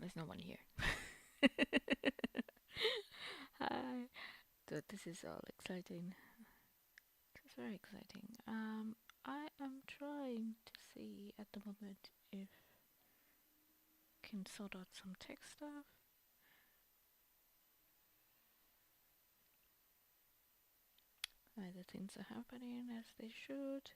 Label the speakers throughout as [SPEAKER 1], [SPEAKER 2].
[SPEAKER 1] There's no one here. Hi. So this is all exciting. It's very exciting. I am trying to see at the moment if I can sort out some tech stuff. The things are happening as they should.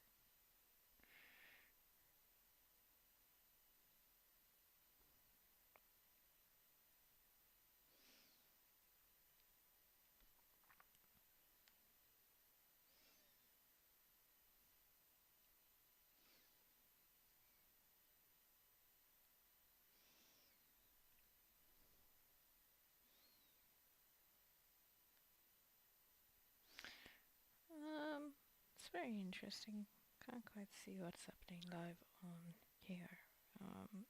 [SPEAKER 1] It's very interesting. Can't quite see what's happening live on here. Um,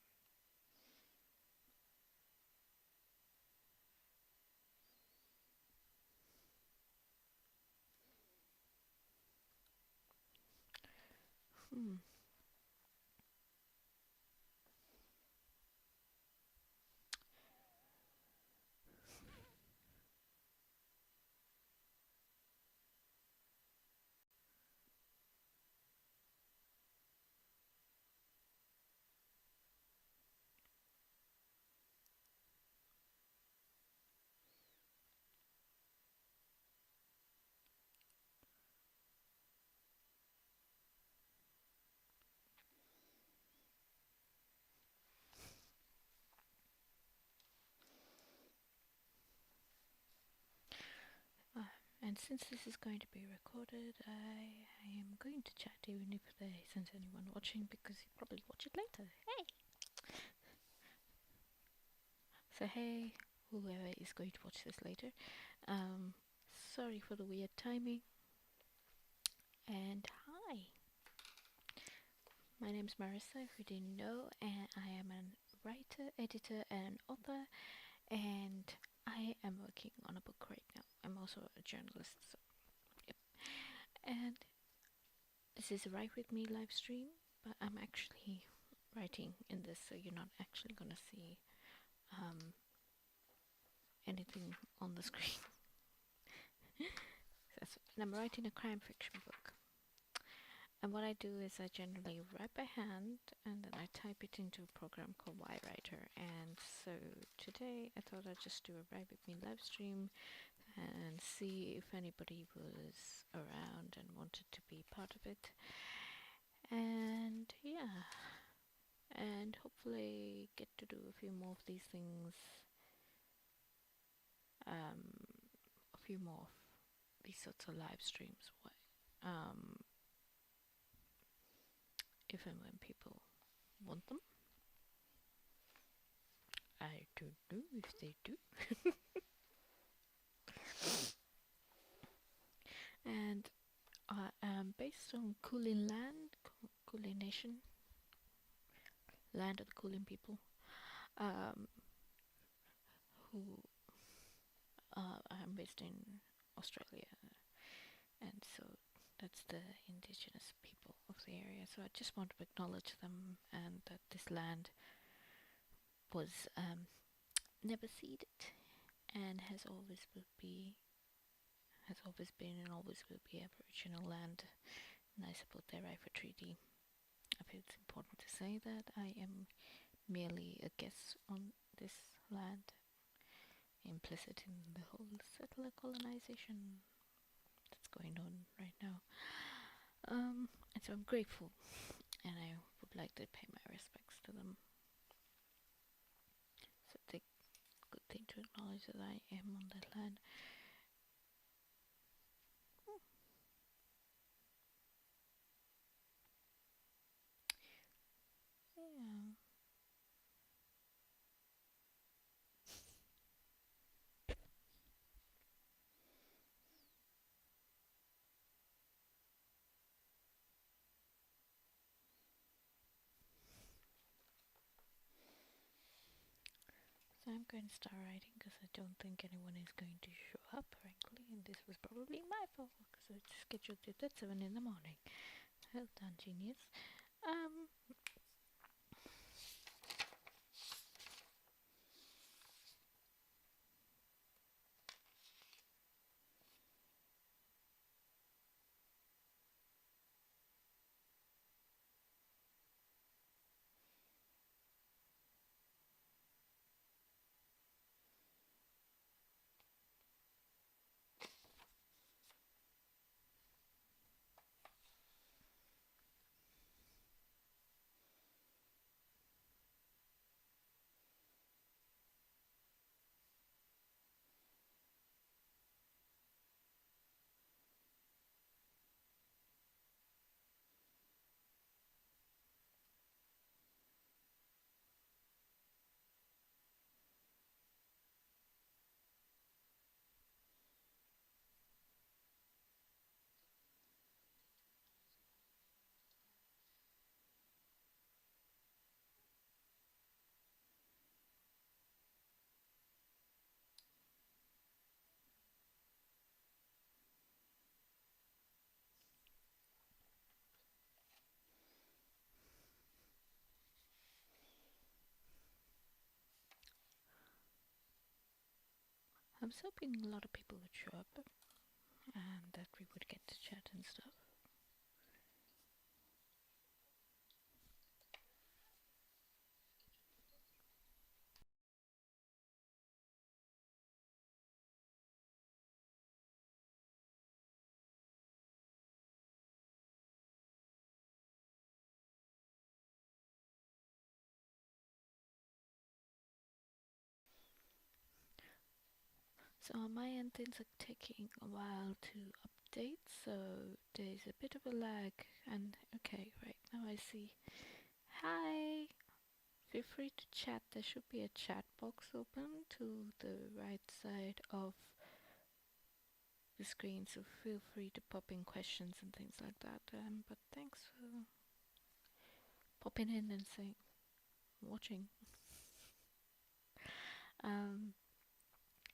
[SPEAKER 1] hmm. Uh, and since this is going to be recorded, I am going to chat even if there isn't anyone watching because you probably watch it later. Hey! So hey, whoever is going to watch this later. Um, Sorry for the weird timing. And hi, my name's Marissa, if you didn't know, and I am a writer, editor, and author, and I am working on a book right now. I'm also a journalist, so yep. And this is a Write With Me live stream, but I'm actually writing in this, so you're not actually gonna see um, anything on the screen. And I'm writing a crime fiction book. And what I do is I generally write by hand and then I type it into a program called YWriter. And so today I thought I'd just do a Write With Me live stream and see if anybody was around and wanted to be part of it. And yeah, and hopefully get to do a few more of these things, a few more of these sorts of live streams. Um, if and when people want them. I don't know if they do. And I am based on Kulin land, Kulin nation, land of the Kulin people, um, who I'm based in Australia, and so that's the indigenous people of the area. So I just want to acknowledge them and that this land was never ceded and has always been and always will be Aboriginal land. And I support their right for treaty. I feel it's important to say that I am merely a guest on this land, implicit in the whole settler colonization that's going on right now. And so I'm grateful, and I would like to pay my respects to them. So it's a good thing to acknowledge that I am on that land. Yeah. So I'm going to start writing because I don't think anyone is going to show up, frankly, and this was probably my fault because I scheduled it at 7 in the morning. Well done, genius. Um, I was hoping a lot of people would show up and that we would get to chat and stuff. So on my end, things are taking a while to update, so there's a bit of a lag. And okay, right now I see. Hi! Feel free to chat. There should be a chat box open to the right side of the screen, so feel free to pop in questions and things like that. But thanks for popping in and saying, watching. Um,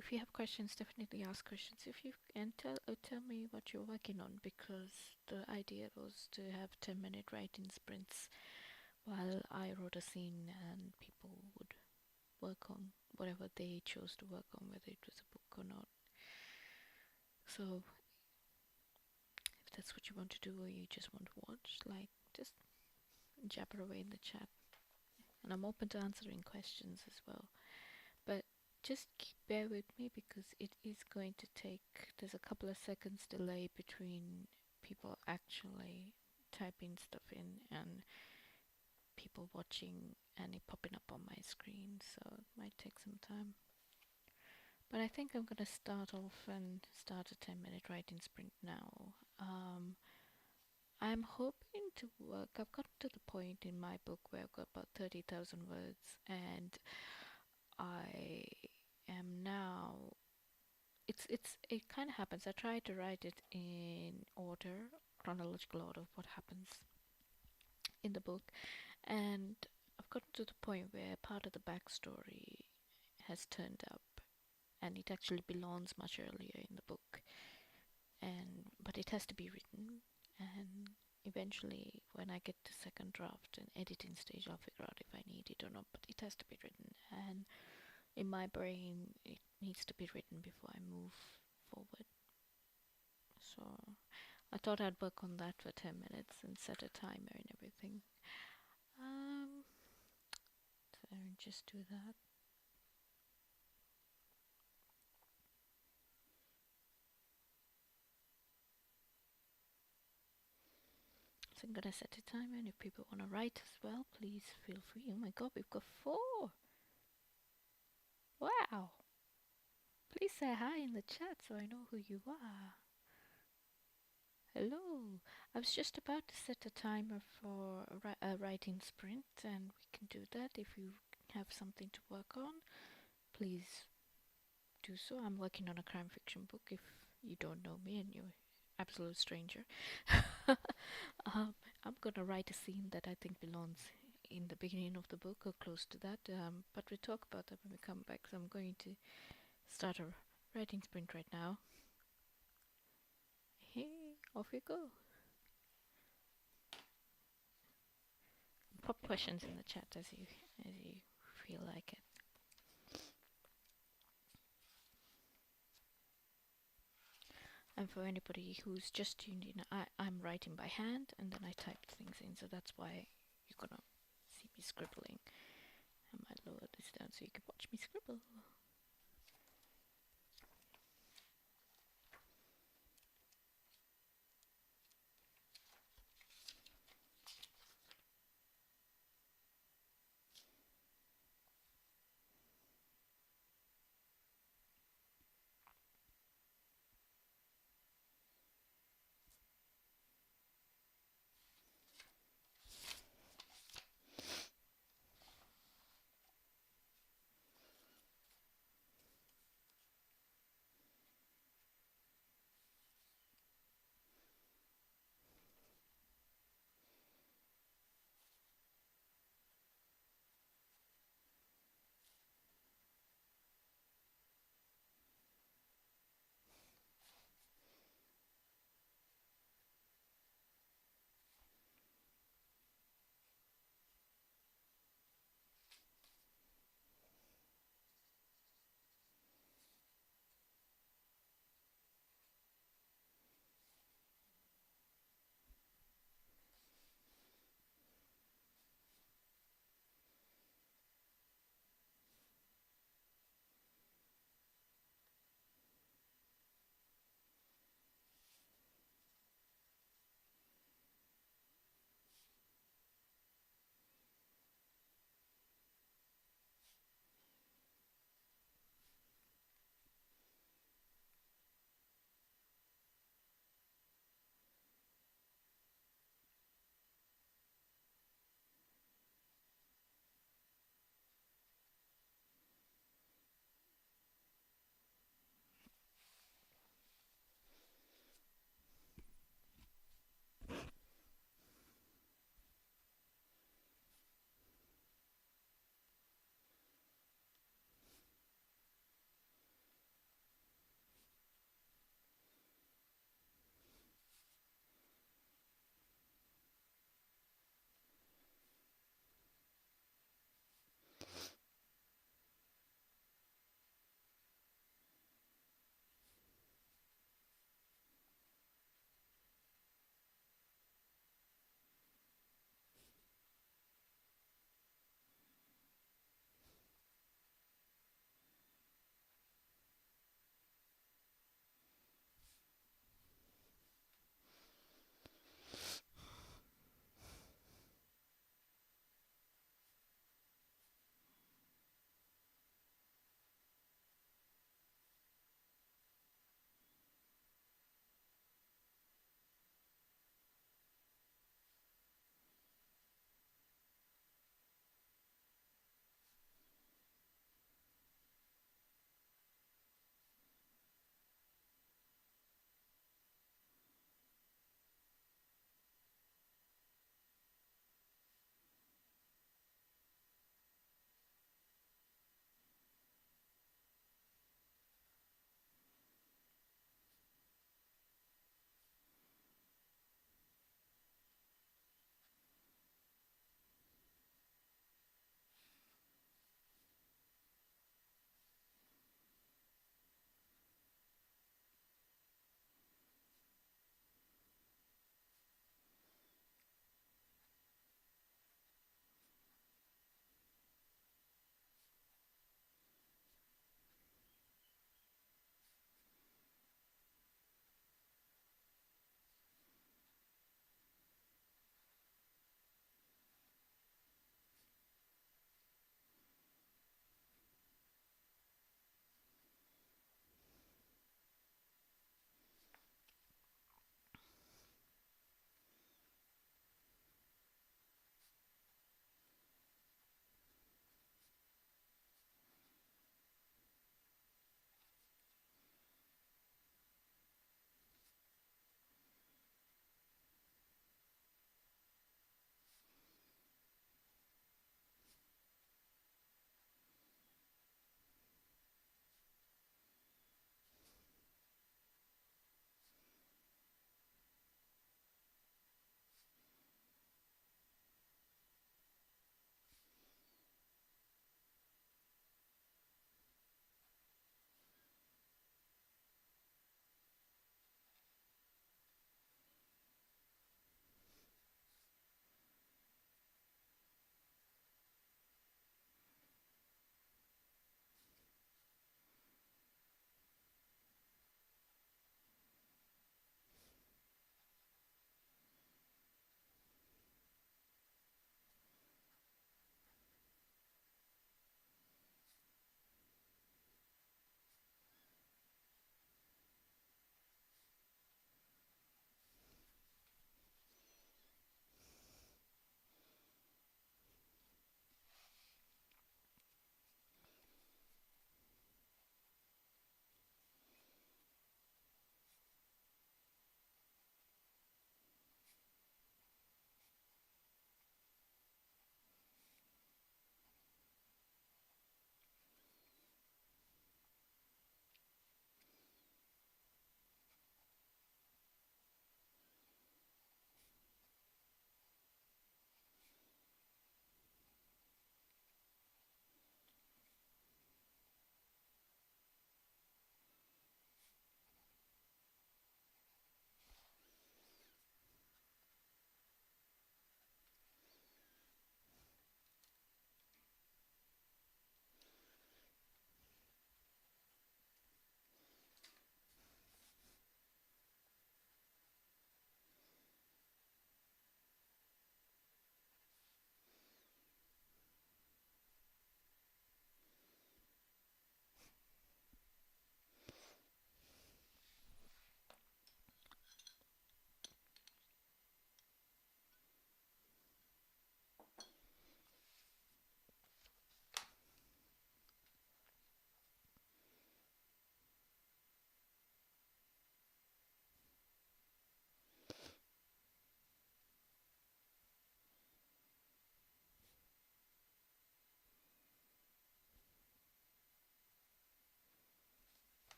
[SPEAKER 1] if you have questions, definitely ask questions. If you and tell me what you're working on, because the idea was to have 10-minute writing sprints while I wrote a scene and people would work on whatever they chose to work on, whether it was a book or not. So if that's what you want to do or you just want to watch, like, just jabber away in the chat. And I'm open to answering questions as well. But just bear with me because it is going to take, there's a couple of seconds delay between people actually typing stuff in and people watching and it popping up on my screen, so it might take some time. But I think I'm going to start off and start a 10-minute writing sprint now. I'm hoping to work, I've gotten to the point in my book where I've got about 30,000 words, and I am now, it kind of happens. I try to write it in order, chronological order of what happens in the book, and I've gotten to the point where part of the backstory has turned up, and it actually belongs much earlier in the book, and but it has to be written, and eventually when I get to second draft and editing stage I'll figure out if I need it or not, but it has to be written, and in my brain it needs to be written before I move forward. So I thought I'd work on that for 10 minutes and set a timer and everything. So just do that. So I'm gonna set a timer, and if people want to write as well, please feel free. Oh my god, we've got 4! Wow! Please say hi in the chat so I know who you are. Hello! I was just about to set a timer for a writing sprint, and we can do that. If you have something to work on, please do so. I'm working on a crime fiction book, if you don't know me and you're an absolute stranger. I'm gonna write a scene that I think belongs in the beginning of the book or close to that, but we'll talk about that when we come back. So I'm going to start a writing sprint right now. Hey, off you go. Pop questions in the chat as you feel like it. And for anybody who's just tuned in, I'm writing by hand and then I type things in, so that's why you're gonna see me scribbling. I might lower this down so you can watch me scribble.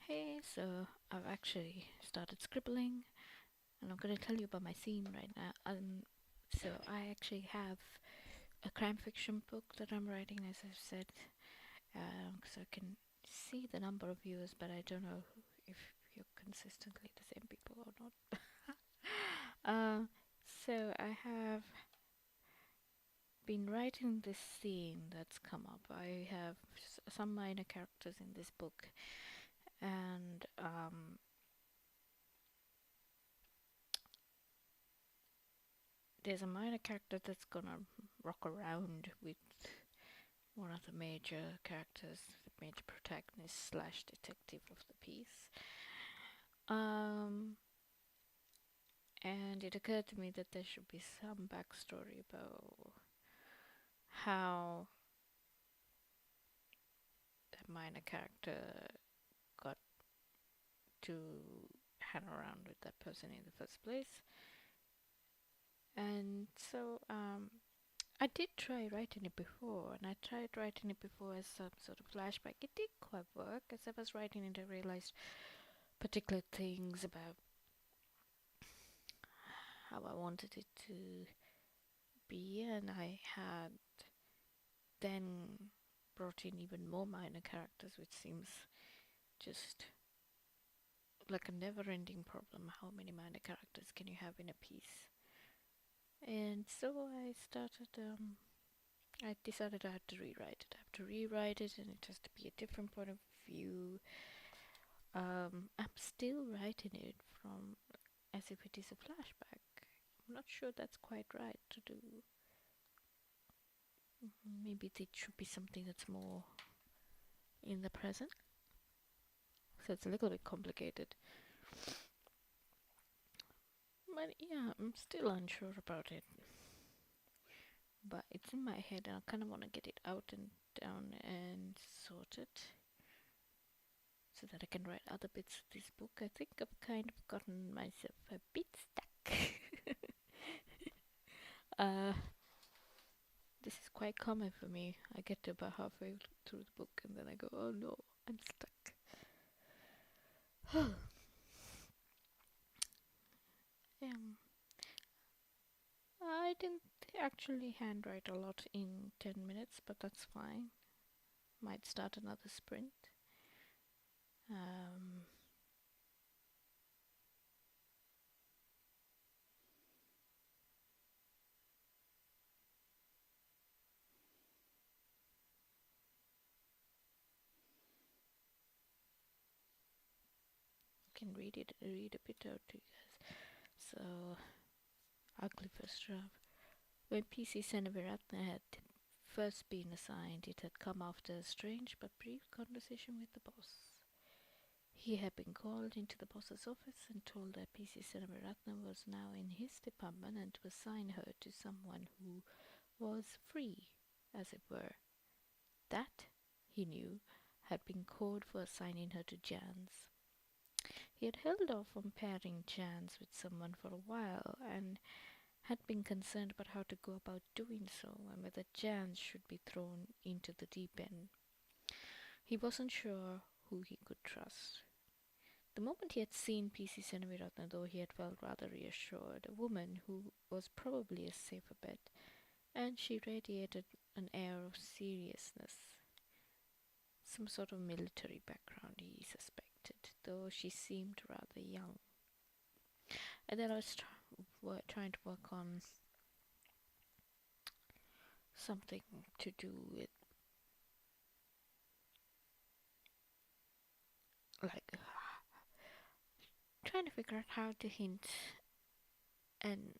[SPEAKER 1] Hey, so I've actually started scribbling, and I'm going to tell you about my scene right now. So I actually have a crime fiction book that I'm writing, as I've said, so I can see the number of viewers, but I don't know if you're consistently the same people or not. So I have been writing this scene that's come up. I have some minor characters in this book, and there's a minor character that's gonna rock around with one of the major characters, the major protagonist slash detective of the piece. Um, and it occurred to me that there should be some backstory about how that minor character got to hang around with that person in the first place. And so I did try writing it before, and I tried writing it before as some sort of flashback. It did quite work. As I was writing it, I realized particular things about how I wanted it to be, and I had then brought in even more minor characters, which seems just like a never-ending problem. How many minor characters can you have in a piece? And so I decided I had to rewrite it. I have to rewrite it, and it has to be a different point of view. I'm still writing it from as if it is a flashback. I'm not sure that's quite right to do. Maybe it should be something that's more in the present. So it's a little bit complicated. But yeah, I'm still unsure about it. But it's in my head, and I kind of want to get it out and down and sorted so that I can write other bits of this book. I think I've kind of gotten myself a bit stuck. This is quite common for me. I get to about halfway through the book and then I go, oh no, I'm stuck. I didn't actually handwrite a lot in 10 minutes, but that's fine. Might start another sprint. Can read a bit out to you guys. So, ugly first draft. When PC Senaviratna had first been assigned, it had come after a strange but brief conversation with the boss. He had been called into the boss's office and told that PC Senaviratna was now in his department and to assign her to someone who was free, as it were. That, he knew, had been code for assigning her to Jan's. He had held off on pairing Jan's with someone for a while and had been concerned about how to go about doing so and whether Jan's should be thrown into the deep end. He wasn't sure who he could trust. The moment he had seen PC Senaviratna, though, he had felt rather reassured. A woman who was probably a safer bet, and she radiated an air of seriousness. Some sort of military background, he suspected, though she seemed rather young. And then I was trying to work on something to do with, like, trying to figure out how to hint and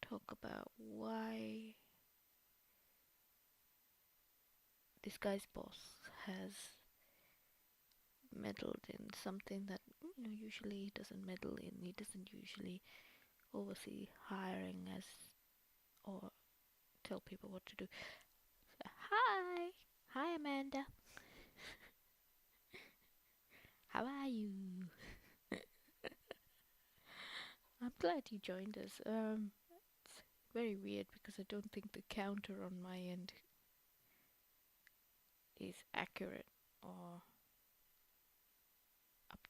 [SPEAKER 1] talk about why this guy's boss has meddled in something that usually he doesn't meddle in. He doesn't usually oversee hiring as or tell people what to do. So, hi Amanda. How are you? I'm glad you joined us. It's very weird because I don't think the counter on my end is accurate, or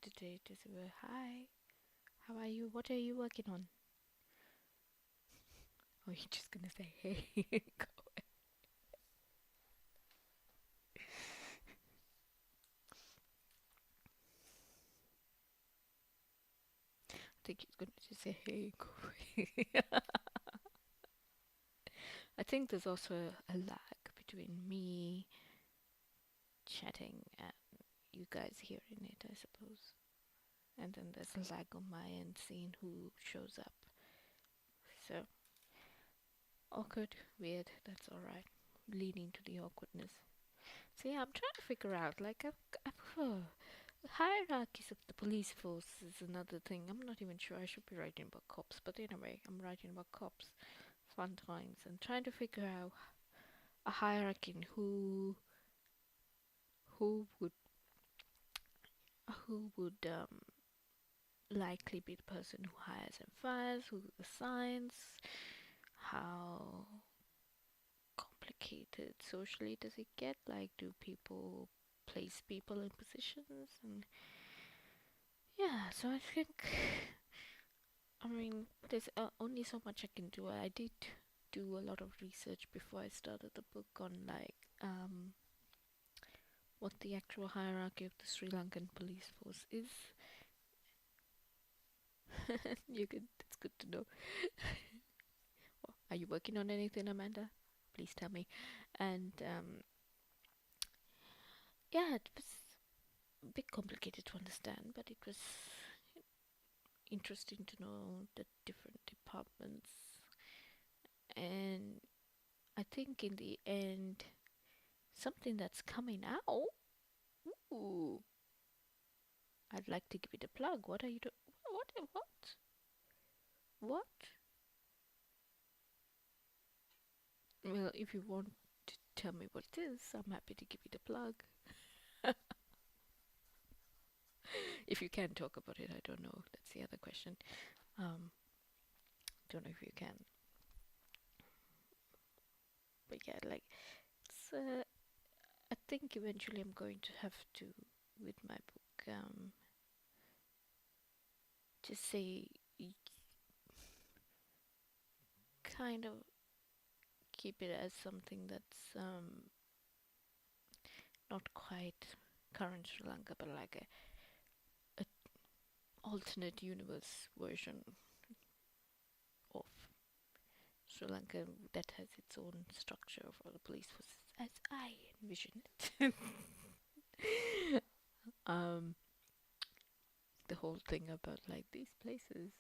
[SPEAKER 1] today to say, well, hi, how are you? What are you working on? Or are you just gonna say, hey? I think he's gonna just say, hey, go away. I think there's also a lag between me chatting and you guys hearing it, I suppose. And then there's a lag on my end seeing who shows up. So, awkward, weird, that's alright. Leaning to the awkwardness. So yeah, I'm trying to figure out, like, hierarchies of the police force is another thing. I'm not even sure I should be writing about cops, but anyway, I'm writing about cops. Fun times. And trying to figure out a hierarchy in who would who would likely be the person who hires and fires, who assigns, how complicated socially does it get? Like, do people place people in positions? And yeah, so I think, I mean, there's only so much I can do. I did do a lot of research before I started the book on, like, what the actual hierarchy of the Sri Lankan police force is. You could, it's good to know. Are you working on anything, Amanda? Please tell me. And yeah, it was a bit complicated to understand, but it was interesting to know the different departments. And I think in the end, something that's coming out. Ooh, I'd like to give it a plug. What are you doing? What? What? What? Well, if you want to tell me what it is, I'm happy to give it a plug. If you can talk about it, I don't know. That's the other question. Don't know if you can. But yeah, like, it's, I think eventually I'm going to have to, with my book, just say, kind of keep it as something that's not quite current Sri Lanka, but like a alternate universe version of Sri Lanka that has its own structure for the police force, as I envision it. um, the whole thing about, like, these places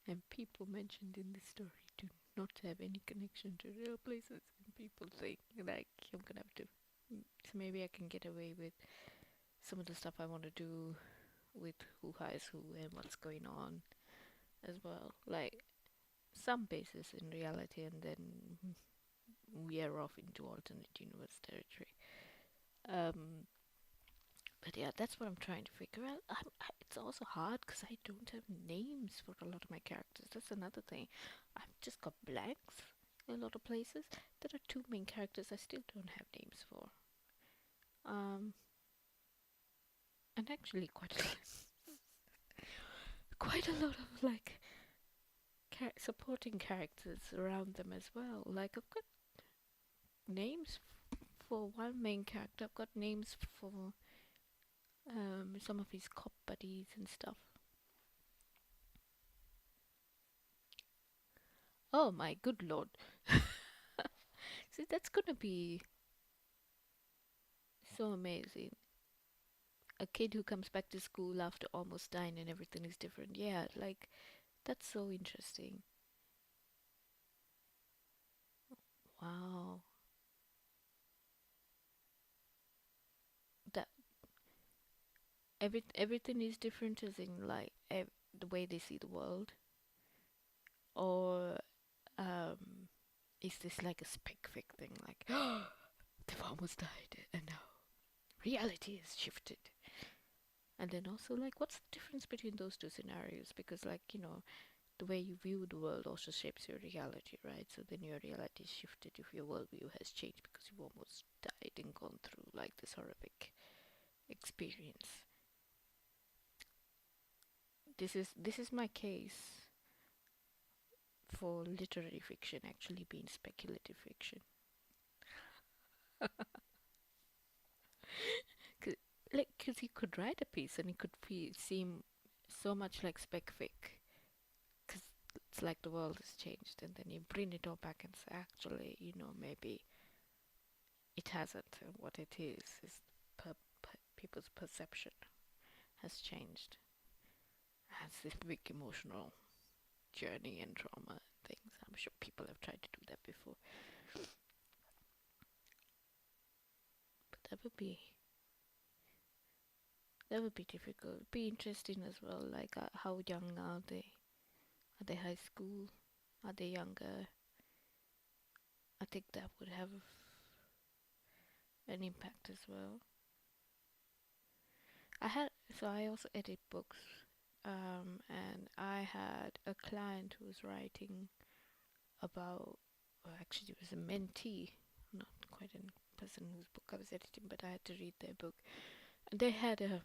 [SPEAKER 1] and people mentioned in this story do not have any connection to real places, and people think, like, I'm gonna have to. So maybe I can get away with some of the stuff I want to do with who hires who and what's going on as well. Like, some basis in reality, and then we are off into alternate universe territory. But yeah, that's what I'm trying to figure out. It's also hard because I don't have names for a lot of my characters. That's another thing. I've just got blanks in a lot of places. There are two main characters I still don't have names for. And actually quite a lot of, like, supporting characters around them as well. Like, I've got names for one main character. I've got names for some of his cop buddies and stuff. Oh my good lord. See, that's gonna be so amazing. A kid who comes back to school after almost dying and everything is different. Yeah, like, that's so interesting. Wow. That everything is different, as in, like, the way they see the world, or is this like a specific thing, like, they've almost died and now reality has shifted? And then also, like, what's the difference between those two scenarios? Because, like, the way you view the world also shapes your reality, right? So then your reality is shifted if your worldview has changed because you've almost died and gone through, like, this horrific experience. this is my case for literary fiction actually being speculative fiction. 'Cause, like, 'cause you could write a piece and it could seem so much like spec fic, 'cause it's like the world has changed, and then you bring it all back and say, actually, maybe it hasn't, and what it is people's perception has changed. Has this big emotional journey and trauma and things. I'm sure people have tried to do that before, but that would be difficult. It'd be interesting as well. Like, how young are they? Are they high school? Are they younger? I think that would have an impact as well. I also edit books, and I had a client who was writing about, well, actually, it was a mentee, not quite a person whose book I was editing, but I had to read their book. And they had a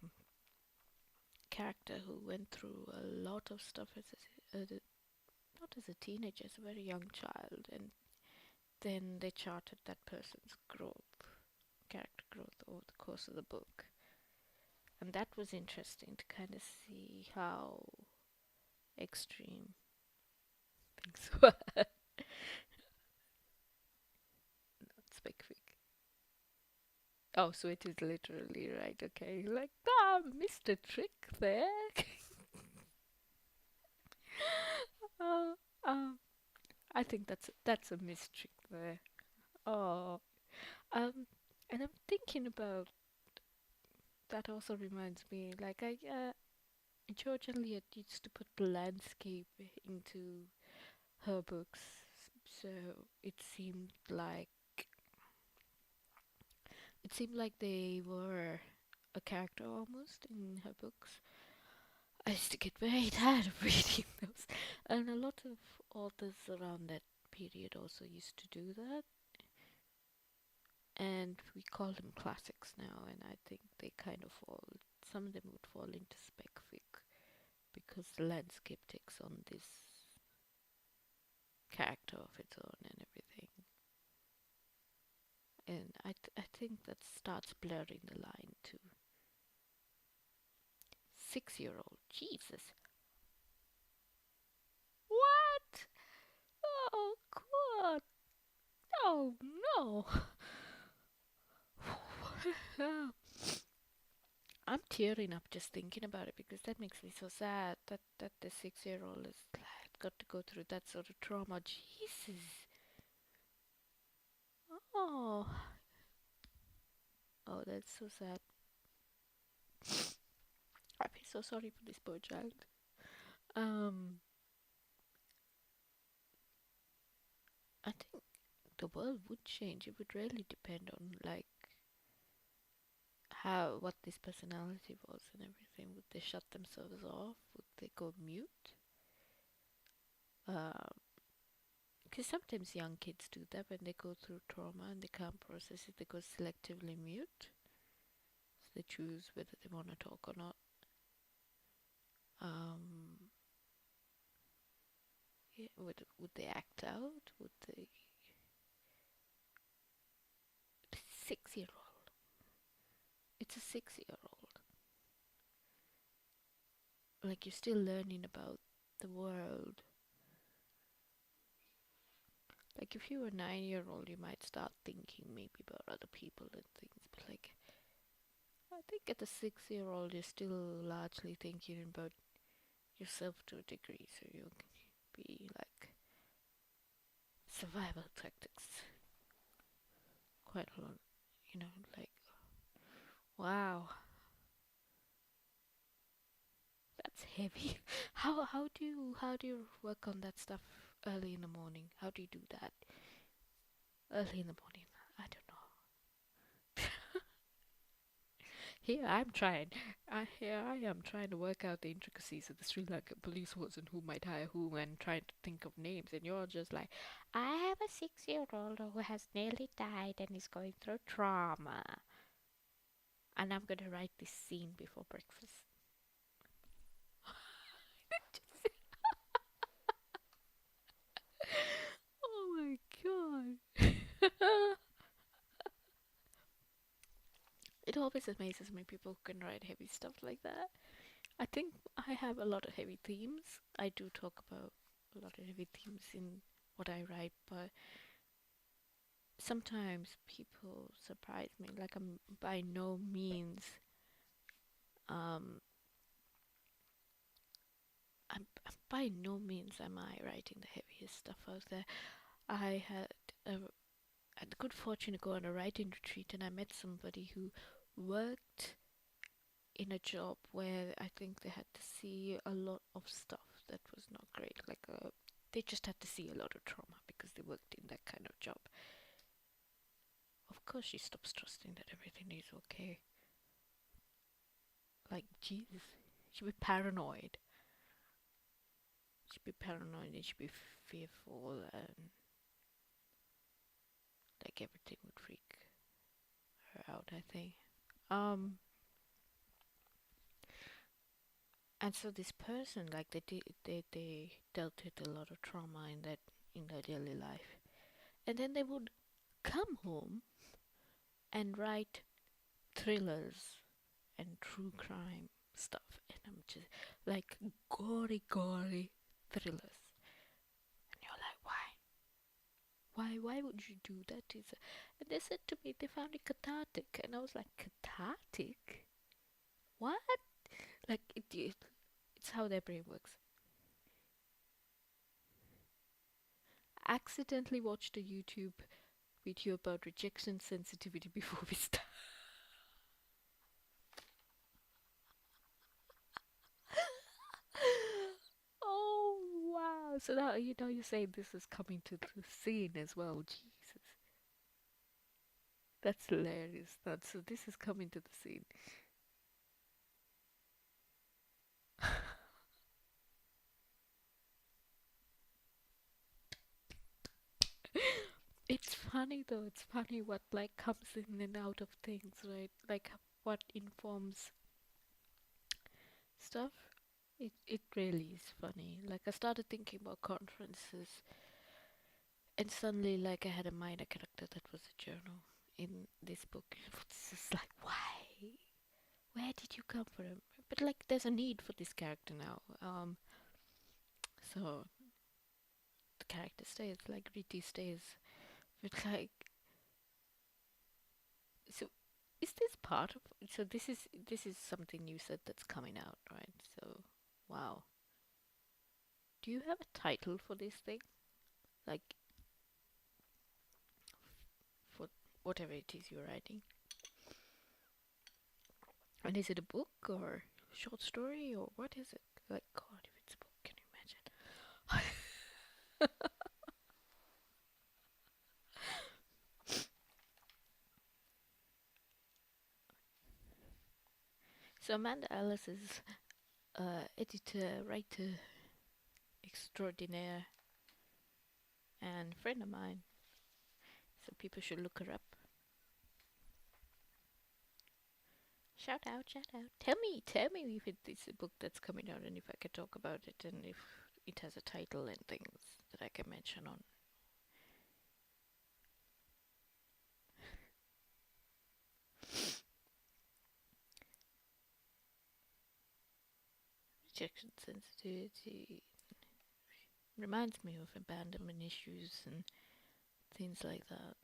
[SPEAKER 1] character who went through a lot of stuff not as a teenager, as a very young child, and then they charted that person's character growth over the course of the book. And that was interesting to kind of see how extreme things were. Not specific. Oh, so it is literally right. Okay, like, missed a trick there. Oh, um, I think that's a missed trick there. Oh, um, and I'm thinking about that. Also reminds me, like, George Eliot used to put landscape into her books, so it seemed like they were a character almost in her books. I used to get very tired of reading those, and a lot of authors around that period also used to do that. And we call them classics now, and I think they kind of some of them would fall into spec fic because the landscape takes on this character of its own and everything. And I think that starts blurring the line too. 6-year-old, Jesus. What? Oh God. Oh no. I'm tearing up just thinking about it because that makes me so sad that the 6-year-old is got to go through that sort of trauma. Jesus. Oh. Oh, that's so sad. I feel so sorry for this poor child. Um, I think the world would change. It would really depend on, like, what this personality was and everything. Would they shut themselves off? Would they go mute? Because sometimes young kids do that when they go through trauma and they can't process it. They go selectively mute. So they choose whether they want to talk or not. Yeah, would they act out? Would they? 6-year-old. It's a 6-year-old. Like, you're still learning about the world. Like, if you were a 9-year-old, you might start thinking maybe about other people and things. But, like, I think at a 6-year-old, you're still largely thinking about yourself to a degree. So you'll be like survival tactics. Quite a lot, like, wow, that's heavy. How do you work on that stuff early in the morning? How do you do that early in the morning? I don't know. Here I'm trying. Here I am trying to work out the intricacies of the Sri Lankan police force and who might hire who, and trying to think of names. And you're just like, I have a 6-year-old who has nearly died and is going through trauma, and I'm gonna write this scene before breakfast. Oh my god. It always amazes me people who can write heavy stuff like that. I think I have a lot of heavy themes. I do talk about a lot of heavy themes in what I write, but sometimes people surprise me. Like I'm by no means um I'm by no means am I writing the heaviest stuff out there. I had the good fortune to go on a writing retreat, and I met somebody who worked in a job where I think they had to see a lot of stuff that was not great. They just had to see a lot of trauma because they worked in that kind of job. Of course, she stops trusting that everything is okay. Like, Jesus, she'd be paranoid. She'd be paranoid and she'd be fearful, and like everything would freak her out, I think. Um, and so this person, like they dealt with a lot of trauma in their daily life, and then they would come home and write thrillers and true crime stuff, and I'm just like gory thrillers, and you're like, why would you do that? And they said to me they found it cathartic, and I was like, cathartic? What? Like it's how their brain works. Accidentally watched a YouTube video about rejection sensitivity before we start. Oh wow! So now you say this is coming to the scene as well. Jesus, that's hilarious. So this is coming to the scene. It's funny though. It's funny what like comes in and out of things, right? Like what informs stuff. It really is funny. Like I started thinking about conferences, and suddenly like I had a minor character that was a journal in this book. It's just like, why? Where did you come from? But like there's a need for this character now. So the character stays, like Riti stays. But like, so is this part of, so this is something you said that's coming out, right? So wow. Do you have a title for this thing? Like for whatever it is you're writing? And is it a book or short story or what is it? Like God, if it's a book, can you imagine? So Amanda Alice is editor, writer extraordinaire, and friend of mine. So people should look her up. Shout out, shout out. Tell me if it is a book that's coming out and if I can talk about it and if it has a title and things that I can mention on. Rejection sensitivity reminds me of abandonment issues and things like that.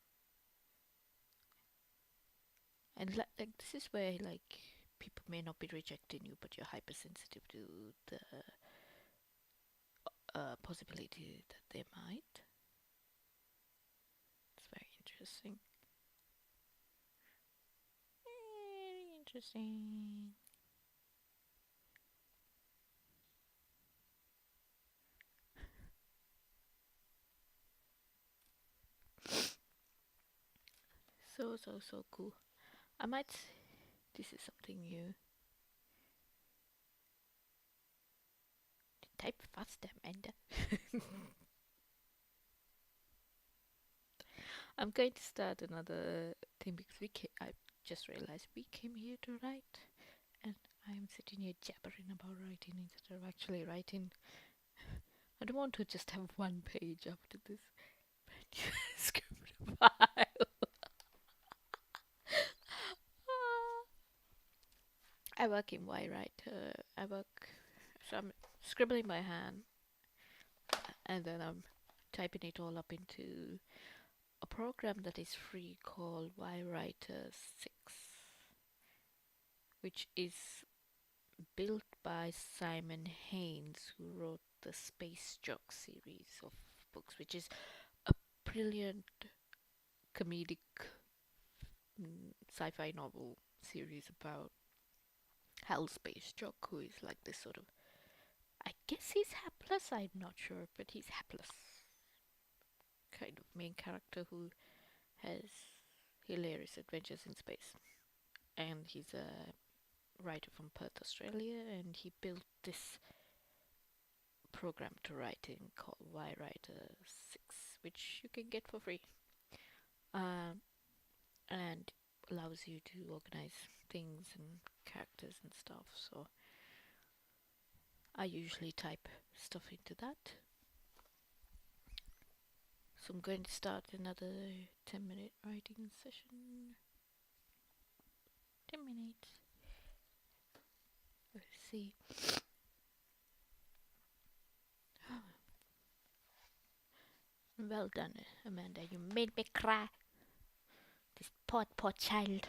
[SPEAKER 1] And like this is where like people may not be rejecting you, but you're hypersensitive to the possibility that they might. It's very interesting. Very interesting. So cool. I might. This is something new. Type faster, Amanda. I'm going to start another thing because I just realized we came here to write, and I'm sitting here jabbering about writing instead of actually writing. I don't want to just have one page after this script file. I work in Y-Writer. So I'm scribbling by hand, and then I'm typing it all up into a program that is free called Y-Writer 6, which is built by Simon Haynes, who wrote the Space Jock series of books, which is a brilliant comedic sci-fi novel series about Hal Space Jock, who is like this sort of, I guess he's hapless, I'm not sure, but he's hapless kind of main character who has hilarious adventures in space. And he's a writer from Perth, Australia, and he built this program to write in called Y-Writer 6, which you can get for free. Um, and allows you to organize things and characters and stuff. So I usually type stuff into that. So I'm going to start another 10-minute writing session. 10 minutes. Let's see. Well done, Amanda. You made me cry. This poor child.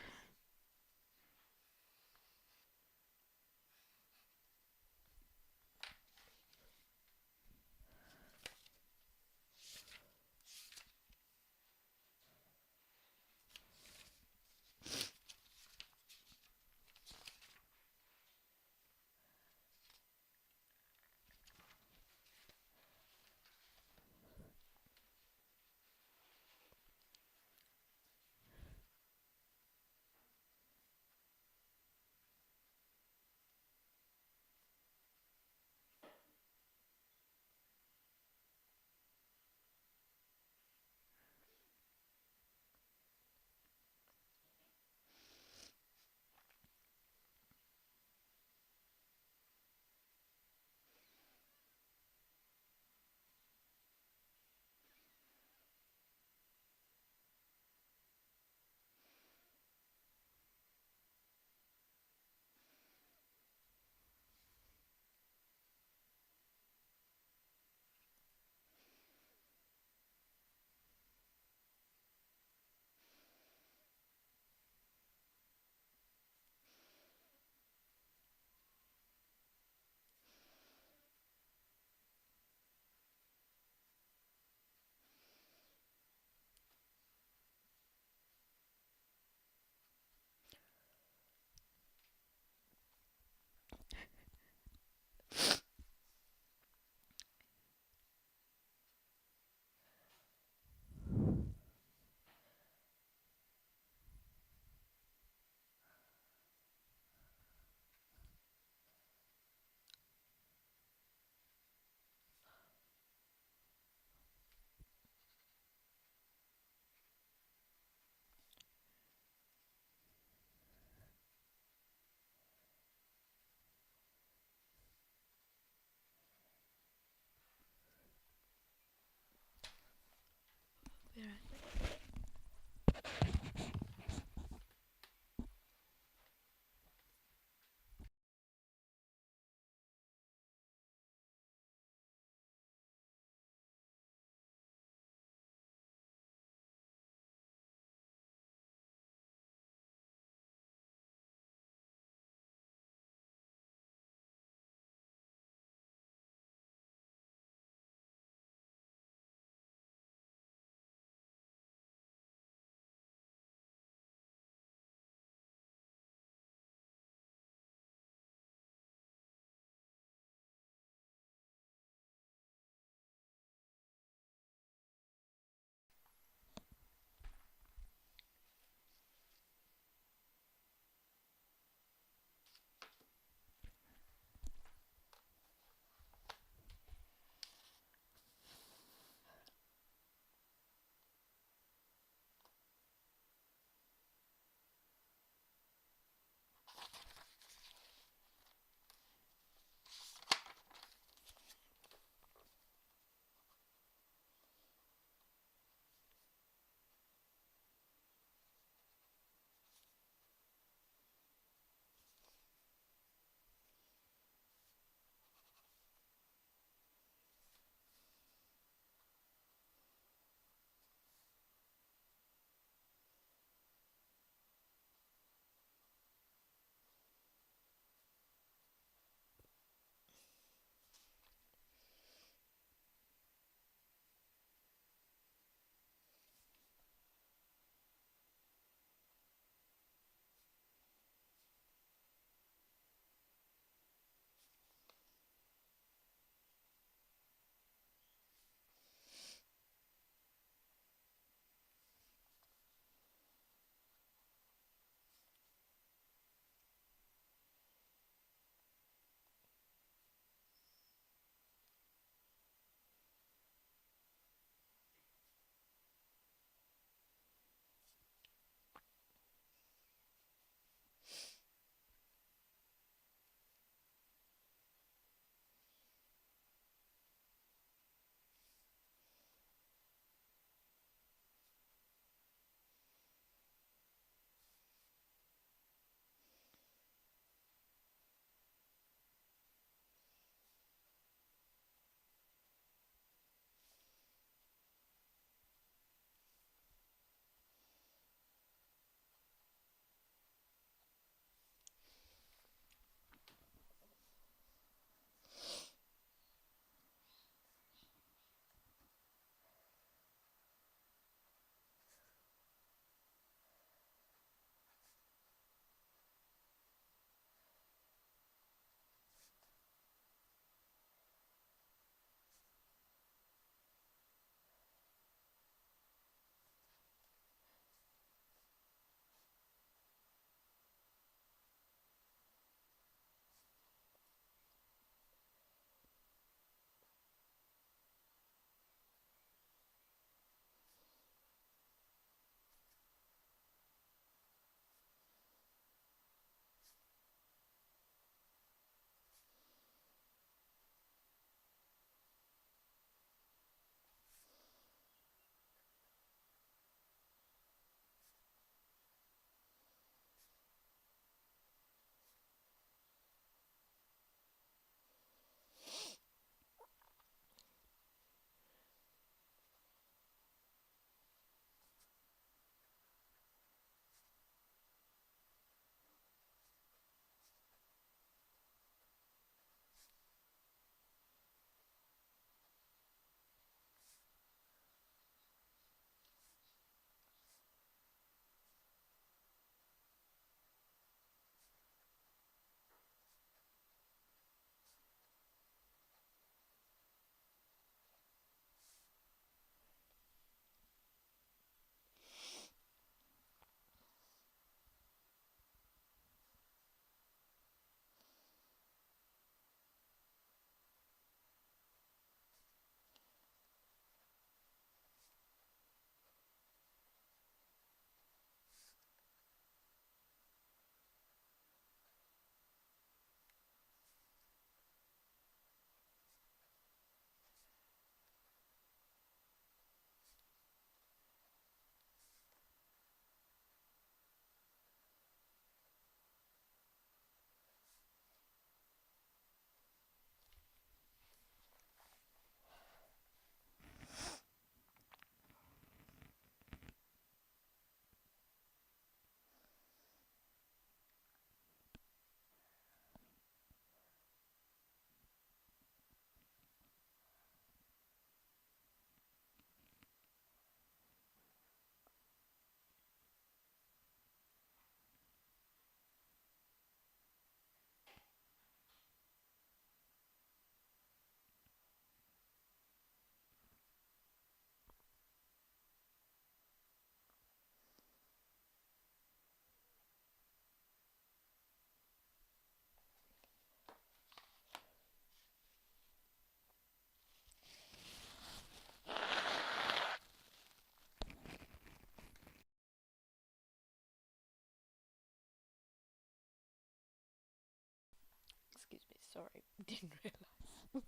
[SPEAKER 1] Sorry, didn't realize.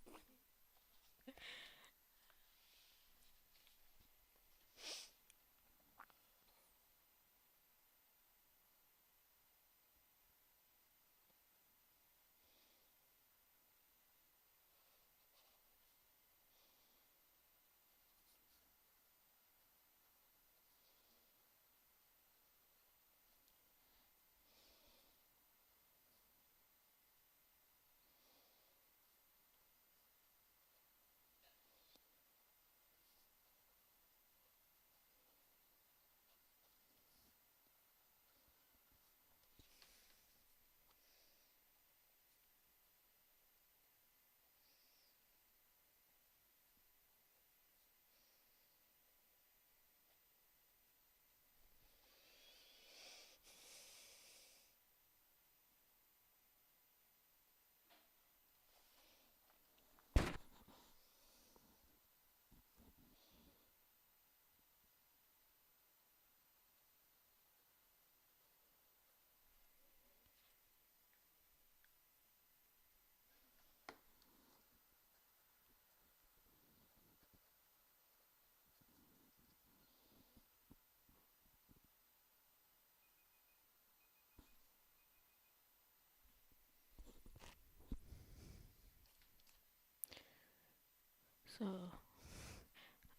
[SPEAKER 1] So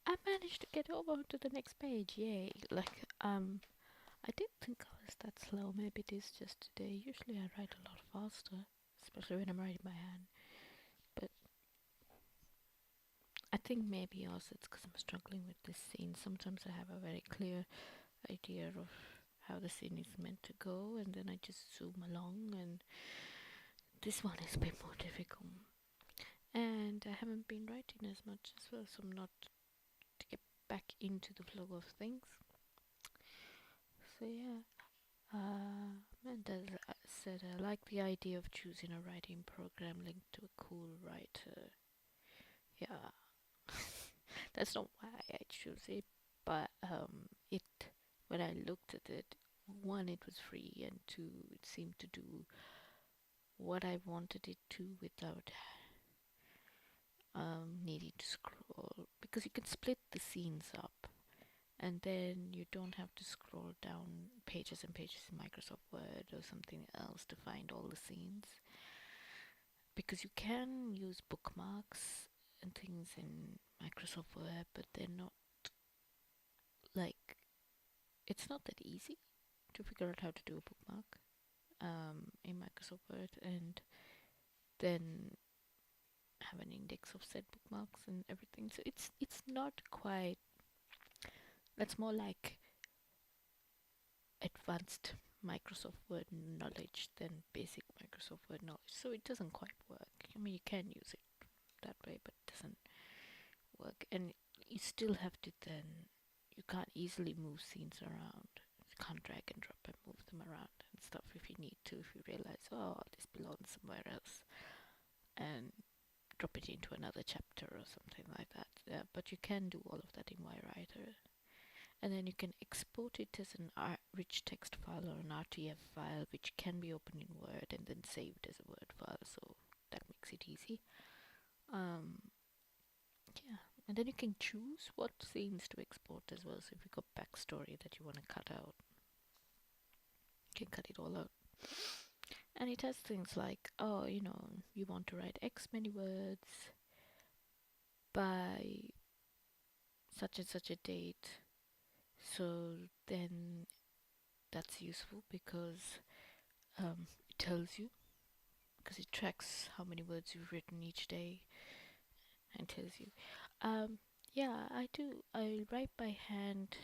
[SPEAKER 1] I managed to get over to the next page. Yay! I didn't think I was that slow. Maybe it is just today. Usually I write a lot faster, especially when I'm writing by hand. But I think maybe also it's because I'm struggling with this scene. Sometimes I have a very clear idea of how the scene is meant to go, and then I just zoom along, and this one is a bit more difficult. And I haven't been writing as much as well, so I'm not to get back into the flow of things. So yeah, and as I said, I like the idea of choosing a writing program linked to a cool writer. Yeah, that's not why I choose it, but it when I looked at it, one, it was free, and two, it seemed to do what I wanted it to without needing to scroll, because you can split the scenes up, and then you don't have to scroll down pages and pages in Microsoft Word or something else to find all the scenes, because you can use bookmarks and things in Microsoft Word, but they're not like, it's not that easy to figure out how to do a bookmark in Microsoft Word, and then have an index of said bookmarks and everything. So it's not quite. That's more like advanced Microsoft Word knowledge than basic Microsoft Word knowledge. So it doesn't quite work. I mean, you can use it that way, but it doesn't work. And you still have to then, you can't easily move scenes around. You can't drag and drop and move them around and stuff if you need to, if you realize, oh, this belongs somewhere else, and drop it into another chapter or something like that. But you can do all of that in YWriter. And then you can export it as an rich text file or an RTF file, which can be opened in Word and then saved as a Word file, so that makes it easy. Yeah, and then you can choose what scenes to export as well. So if you've got backstory that you want to cut out, you can cut it all out. And it has things like, oh, you want to write X many words by such and such a date. So then that's useful because it tells you, because it tracks how many words you've written each day and tells you. Yeah, I do. I write by hand.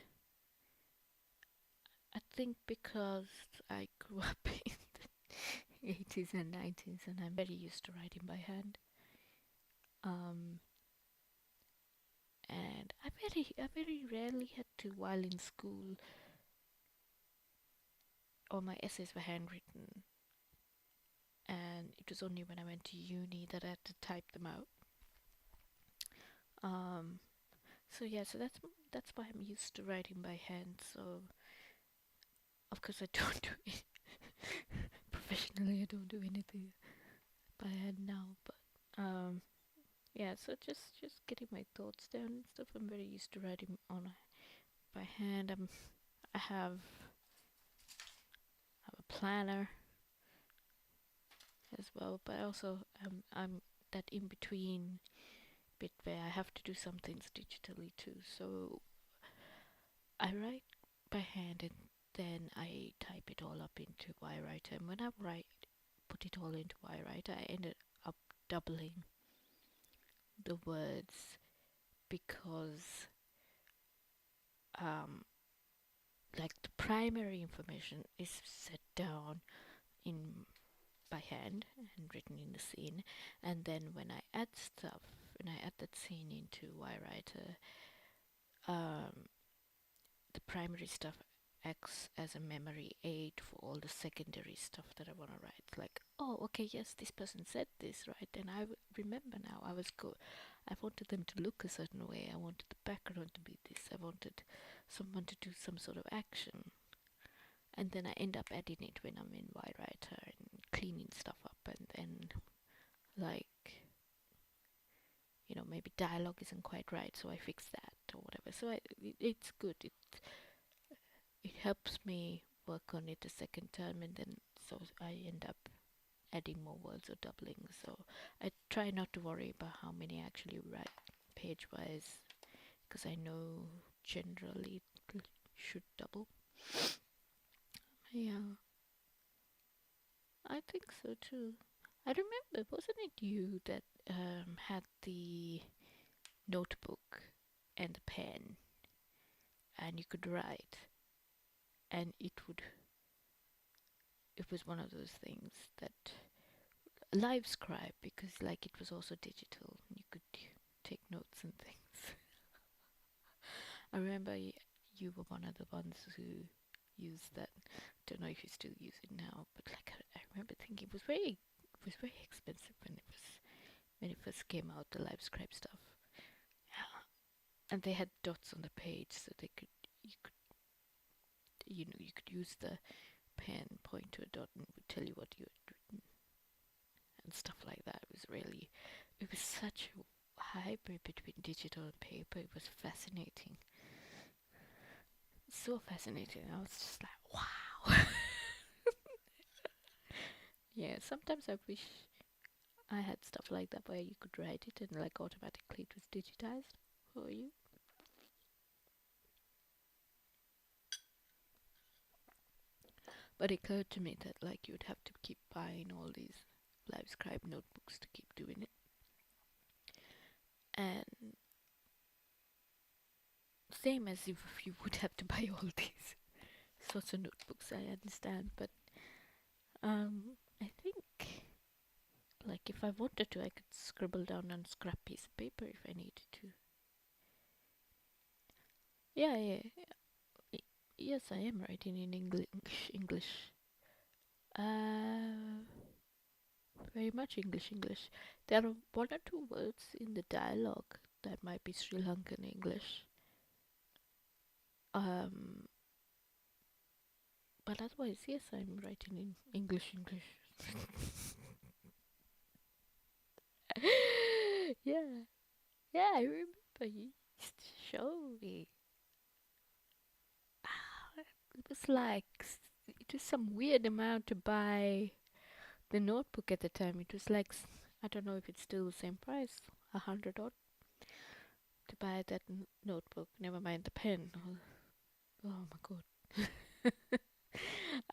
[SPEAKER 1] I think because I grew up in the 80s and 90s, and I'm very used to writing by hand. And I very rarely had to, while in school, all my essays were handwritten, and it was only when I went to uni that I had to type them out. So yeah, so that's why I'm used to writing by hand. So of course I don't do it professionally. I don't do anything by hand now, but yeah. So just getting my thoughts down and stuff. I'm very used to writing on by hand. I have a planner as well, but also I'm that in between bit where I have to do some things digitally too. So I write by hand and then I type it all up into YWriter. And when I put it all into YWriter, I ended up doubling the words because um, like the primary information is set down in by hand and written in the scene, and then when I add stuff, when I add that scene into YWriter, um, the primary stuff acts as a memory aid for all the secondary stuff that I want to write. Like, oh, okay, yes, this person said this, right? And remember now. I wanted them to look a certain way. I wanted the background to be this. I wanted someone to do some sort of action. And then I end up adding it when I'm in YWriter and cleaning stuff up, and then like maybe dialogue isn't quite right, so I fix that or whatever. So it's good. It helps me work on it a second time, and then so I end up adding more words or doubling. So I try not to worry about how many I actually write page wise, because I know generally it should double. Yeah, I think so too. I remember, wasn't it you that had the notebook and the pen, and you could write, and it was one of those things that live scribe, because like it was also digital, you could take notes and things. I remember you were one of the ones who used that. Don't know if you still use it now, but like I remember thinking it was very expensive when it first came out, the live scribe stuff. Yeah. And they had dots on the page, so you could use the pen, point to a dot, and it would tell you what you had written and stuff like that. It was such a hybrid between digital and paper. It was fascinating, so fascinating. I was just like, wow. Yeah, sometimes I wish I had stuff like that where you could write it and like automatically it was digitized for you. But it occurred to me that like you'd have to keep buying all these live scribe notebooks to keep doing it. And same as if you would have to buy all these sorts of notebooks, I understand. But I think like if I wanted to, I could scribble down on a scrap piece of paper if I needed to. Yeah, yeah. Yes, I am writing in English. Uh, Very much English. There are one or two words in the dialogue that might be Sri Lankan English. Um, but otherwise, yes, I'm writing in English. Yeah, yeah, I remember you used to show me. It was like it was some weird amount to buy the notebook at the time. It was like I don't know if it's still the same price, 100 odd to buy that notebook. Never mind the pen. Oh my god.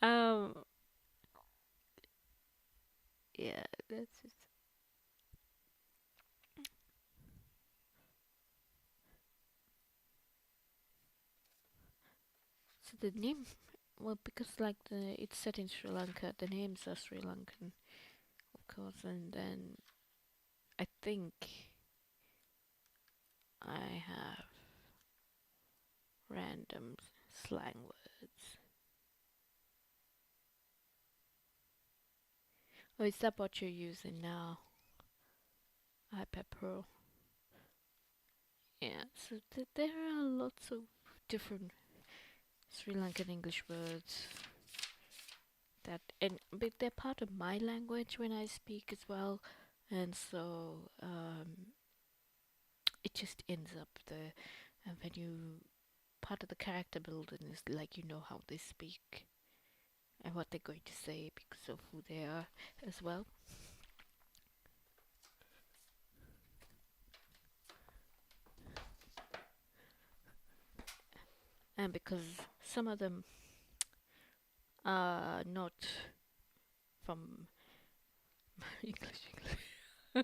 [SPEAKER 1] um, yeah, that's just. So the name, well, because like it's set in Sri Lanka, the names are Sri Lankan, of course, and then I think I have random slang words. Oh, is that what you're using now? iPad Pro. Yeah, so there are lots of different Sri Lankan English words that, and but they're part of my language when I speak as well, and so it just ends up when you part of the character building is like you know how they speak and what they're going to say because of who they are as well. And because some of them are not from English. Yeah,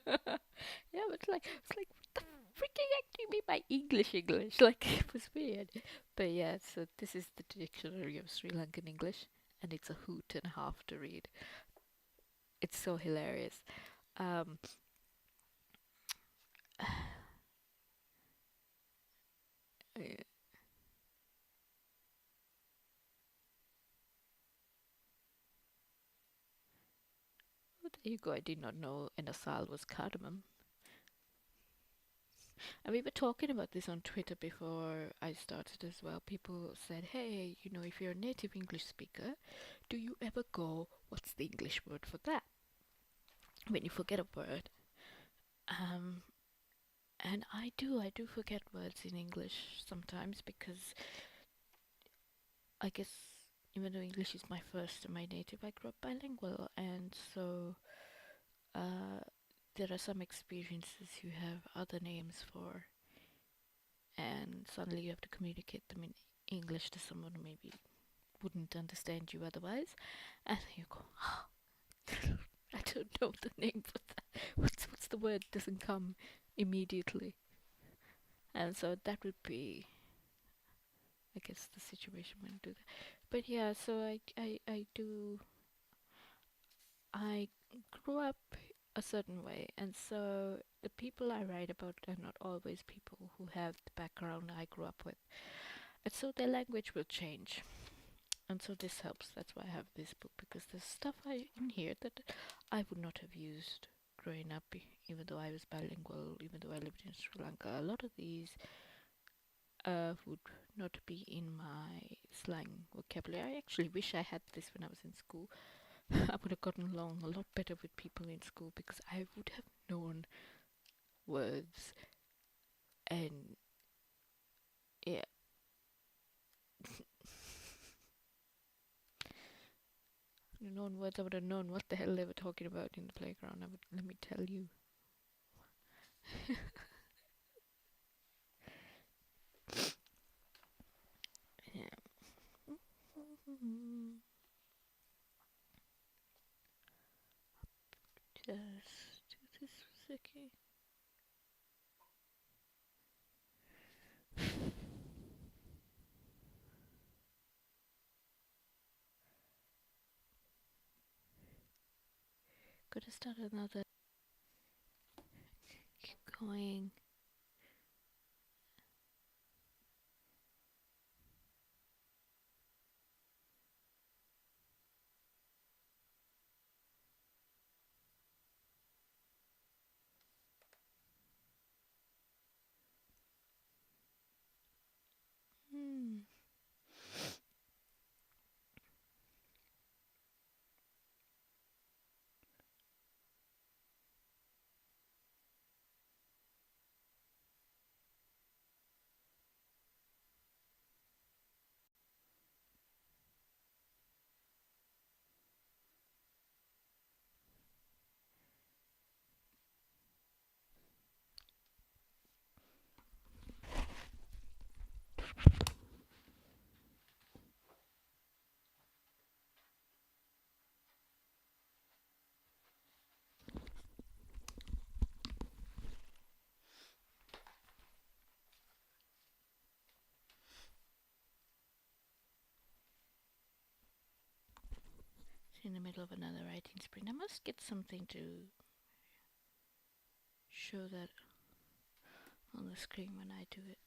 [SPEAKER 1] but it's like what the freaking heck do you mean by English? Like it was weird. But yeah, so this is the dictionary of Sri Lankan English, and it's a hoot and a half to read. It's so hilarious. Um, yeah. Well, there you go. I did not know Enasal was cardamom. And we were talking about this on Twitter before I started as well. People said, hey, if you're a native English speaker, do you ever go, what's the English word for that? When you forget a word. Um, and I do forget words in English sometimes because I guess even though English is my first and my native, I grew up bilingual. And so uh, there are some experiences you have other names for, and suddenly you have to communicate them in English to someone who maybe wouldn't understand you otherwise, and you go, oh, I don't know the name for that. What's the word? Doesn't come immediately, and so that would be, I guess, the situation when I do that. But yeah, so I grew up a certain way, and so the people I write about are not always people who have the background I grew up with, and so their language will change. And so this helps. That's why I have this book, because there's stuff in here that I would not have used growing up, even though I was bilingual, even though I lived in Sri Lanka. A lot of these would not be in my slang vocabulary. I actually wish I had this when I was in school. I would have gotten along a lot better with people in school because I would have known words and yeah. Known words, I would have known what the hell they were talking about in the playground. Let me tell you. Yeah. Just do this for a second. Gotta start another. Keep going. Hmm. In the middle of another writing sprint. I must get something to show that on the screen when I do it.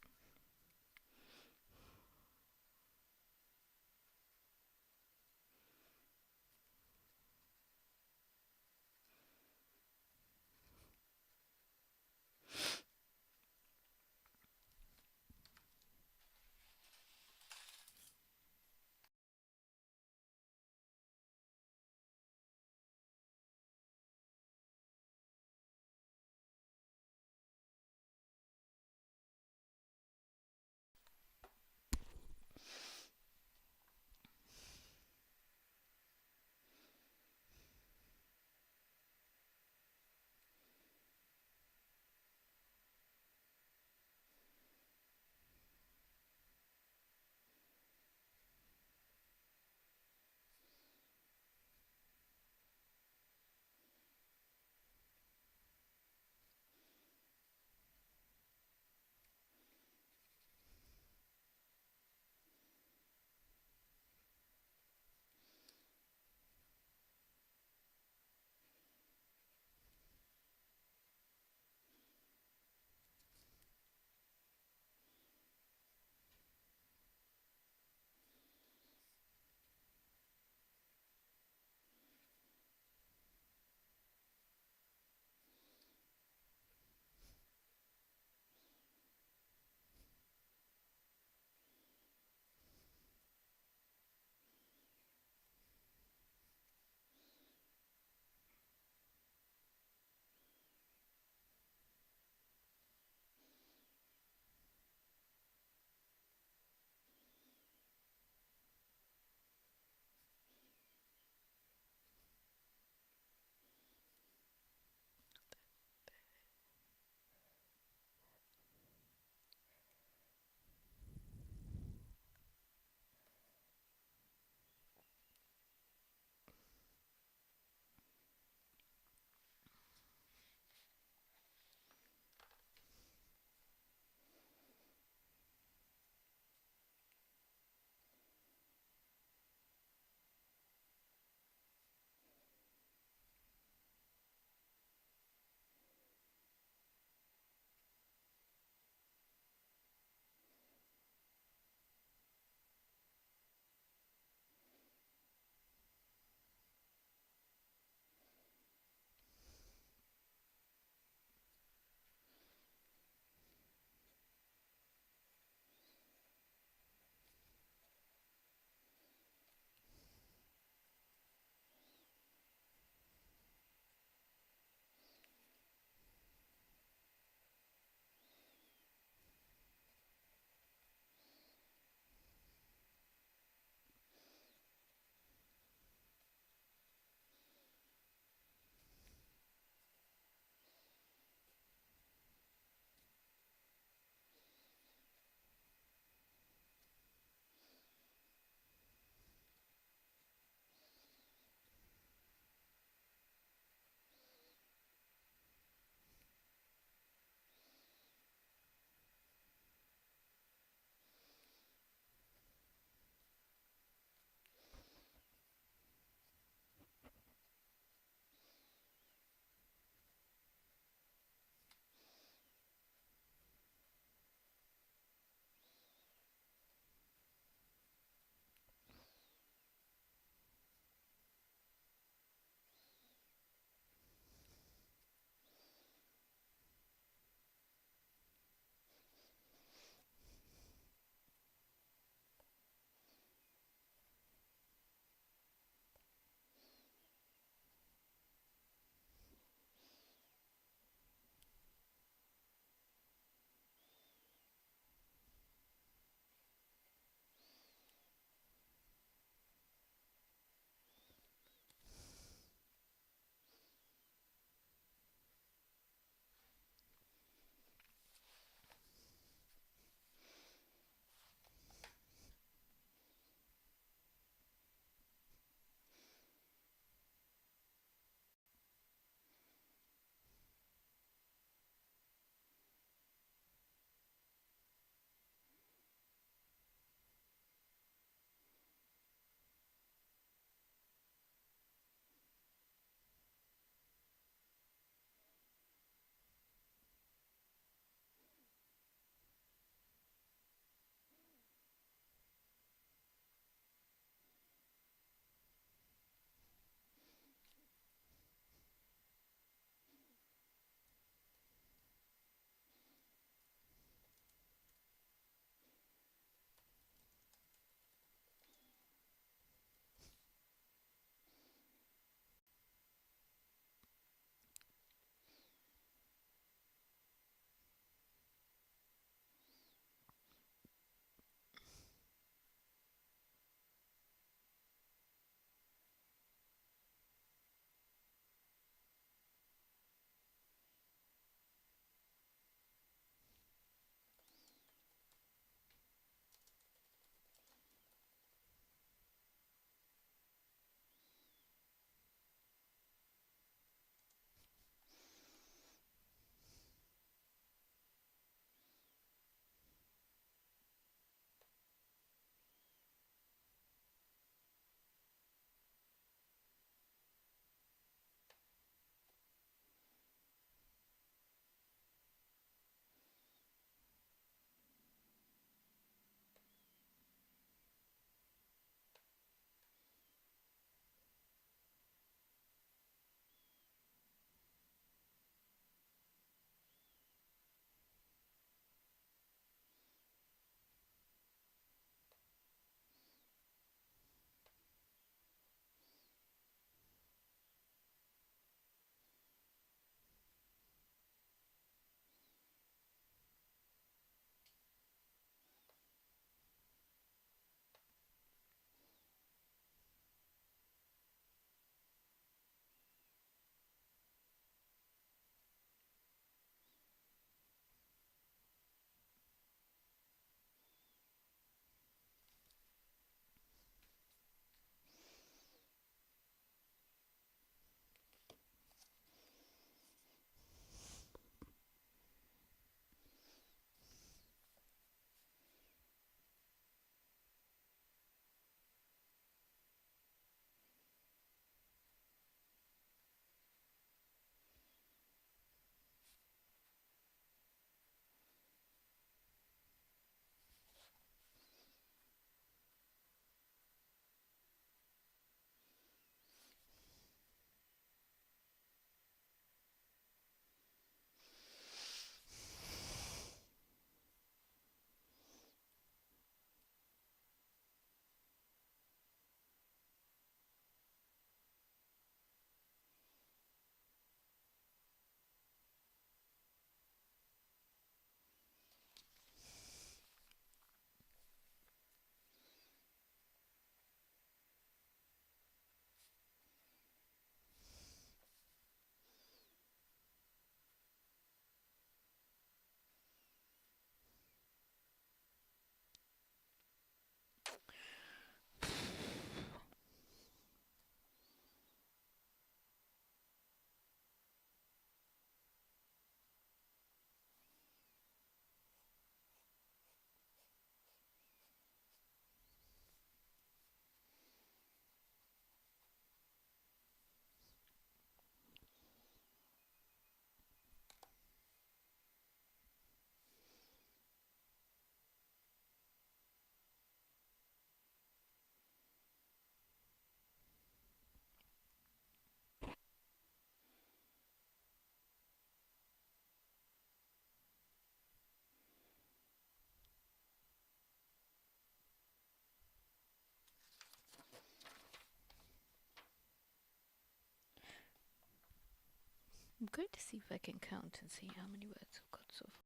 [SPEAKER 1] I'm going to see if I can count and see how many words I've got so far.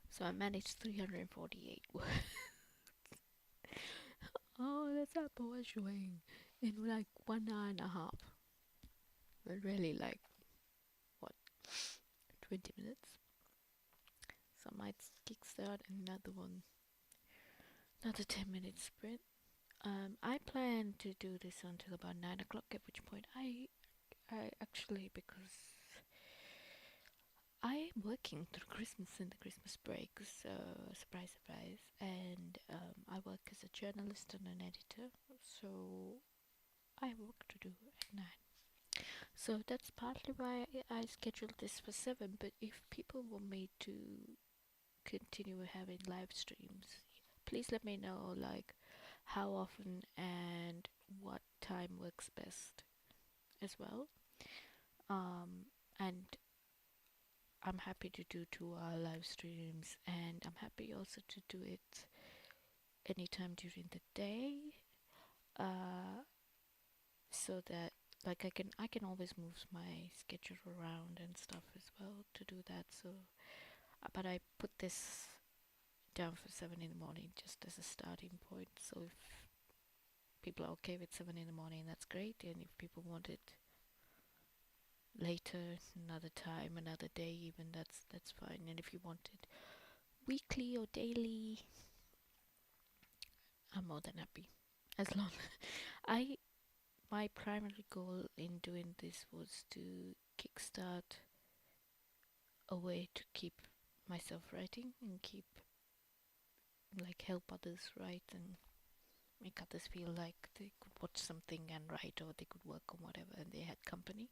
[SPEAKER 1] So I managed 348 words. Oh, that's a poetry in like 1 hour and a half. But really, like, what, 20 minutes? So I might kickstart another one, another 10-minute sprint. I plan to do this until about 9 o'clock, at which point I actually, because I'm working through Christmas and the Christmas break, so surprise, surprise. And I work as a journalist and an editor, so I have work to do at 9. So that's partly why I scheduled this for 7. But if people want me to continue having live streams, please let me know, like, how often and what time works best as well. And I'm happy to do 2 hour live streams, and I'm happy also to do it anytime during the day, so that, like I can always move my schedule around and stuff as well to do that. So, but I put this down for 7 in the morning just as a starting point. So if people are okay with 7 in the morning, that's great. And if people want it later, another time, another day, even that's fine. And if you want it weekly or daily, I'm more than happy. As long I my primary goal in doing this was to kickstart a way to keep myself writing and keep like help others write and make others feel like they could watch something and write or they could work on whatever and they had company.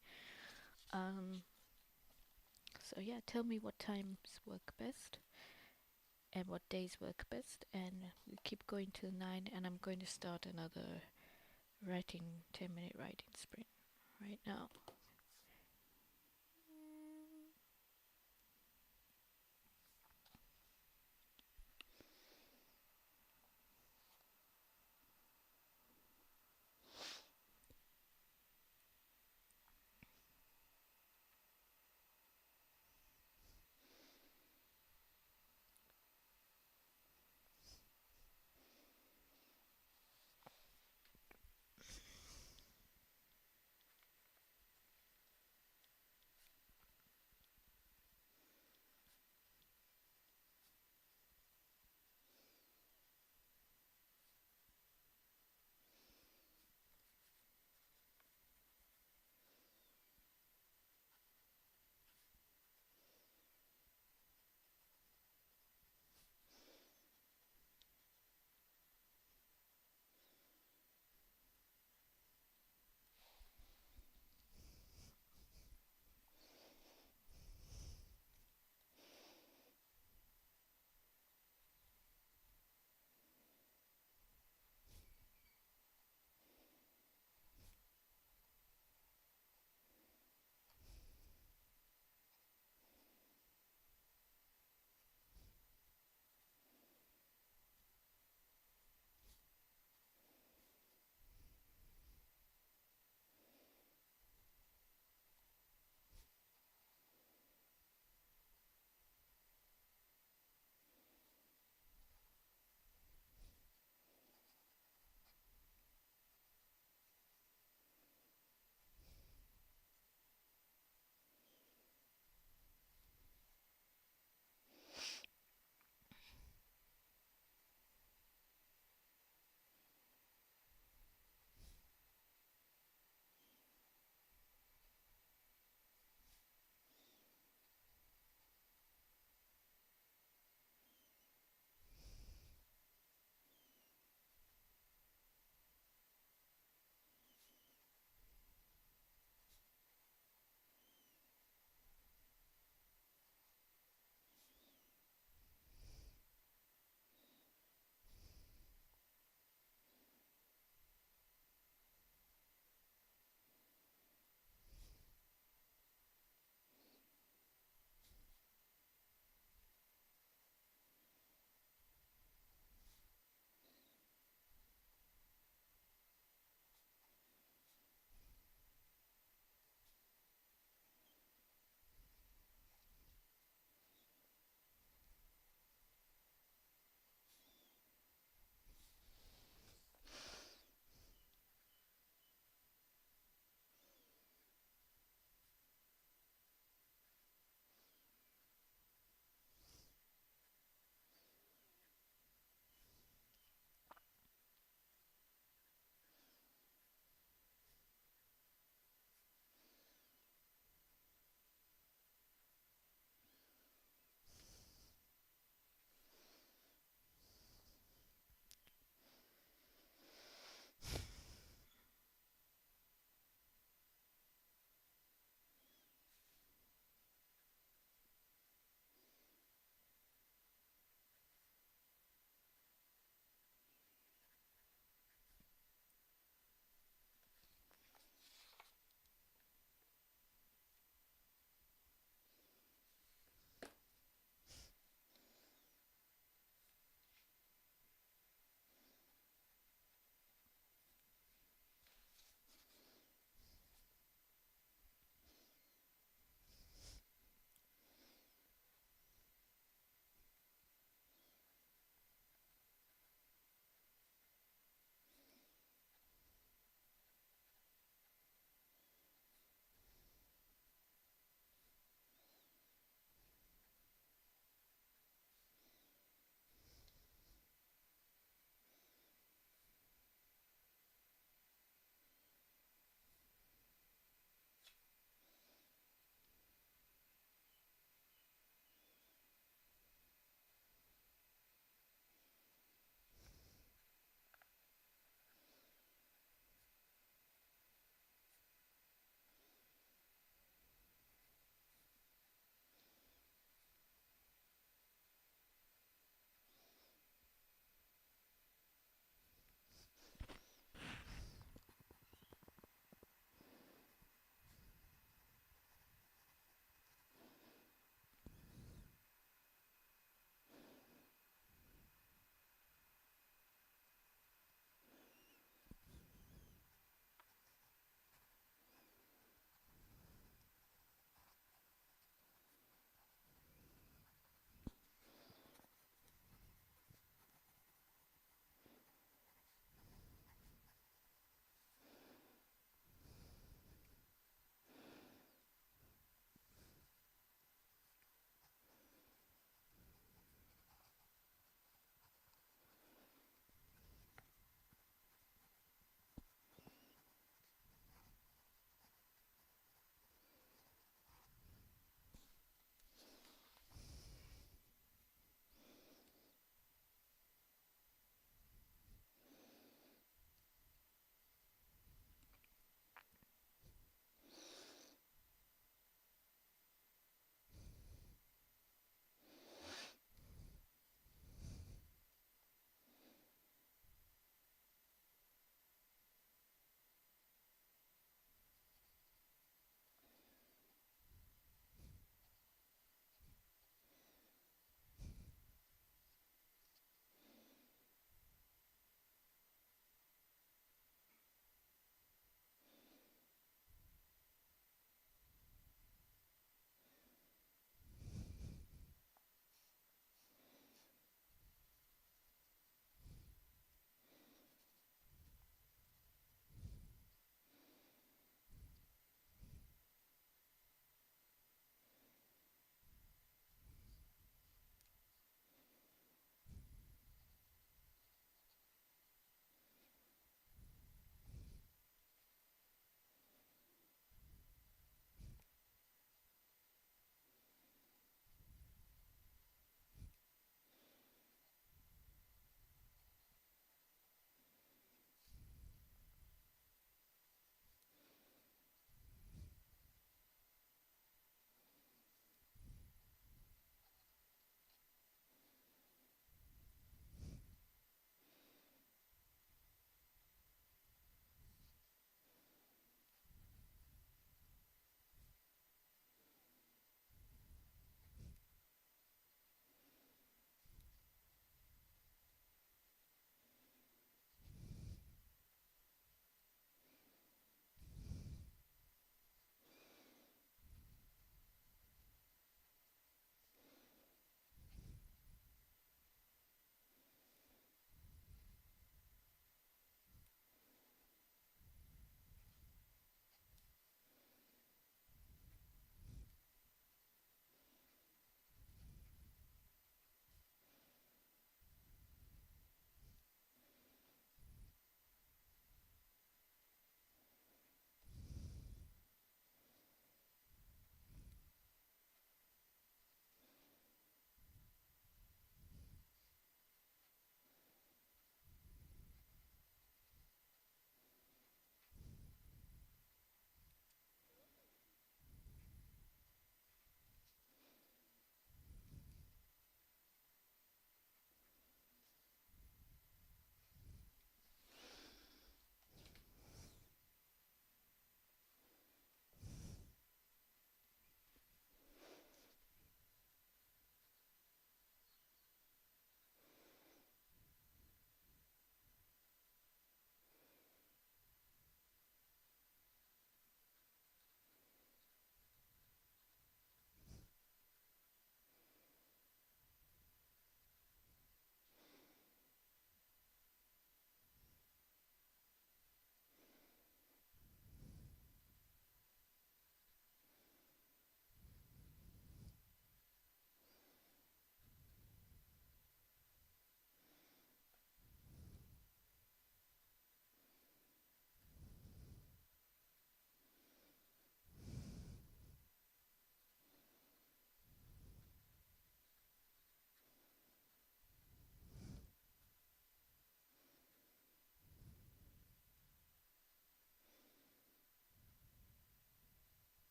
[SPEAKER 1] Um, so yeah, tell me what times work best and what days work best, and we keep going till 9, and I'm going to start another writing 10-minute writing sprint right now.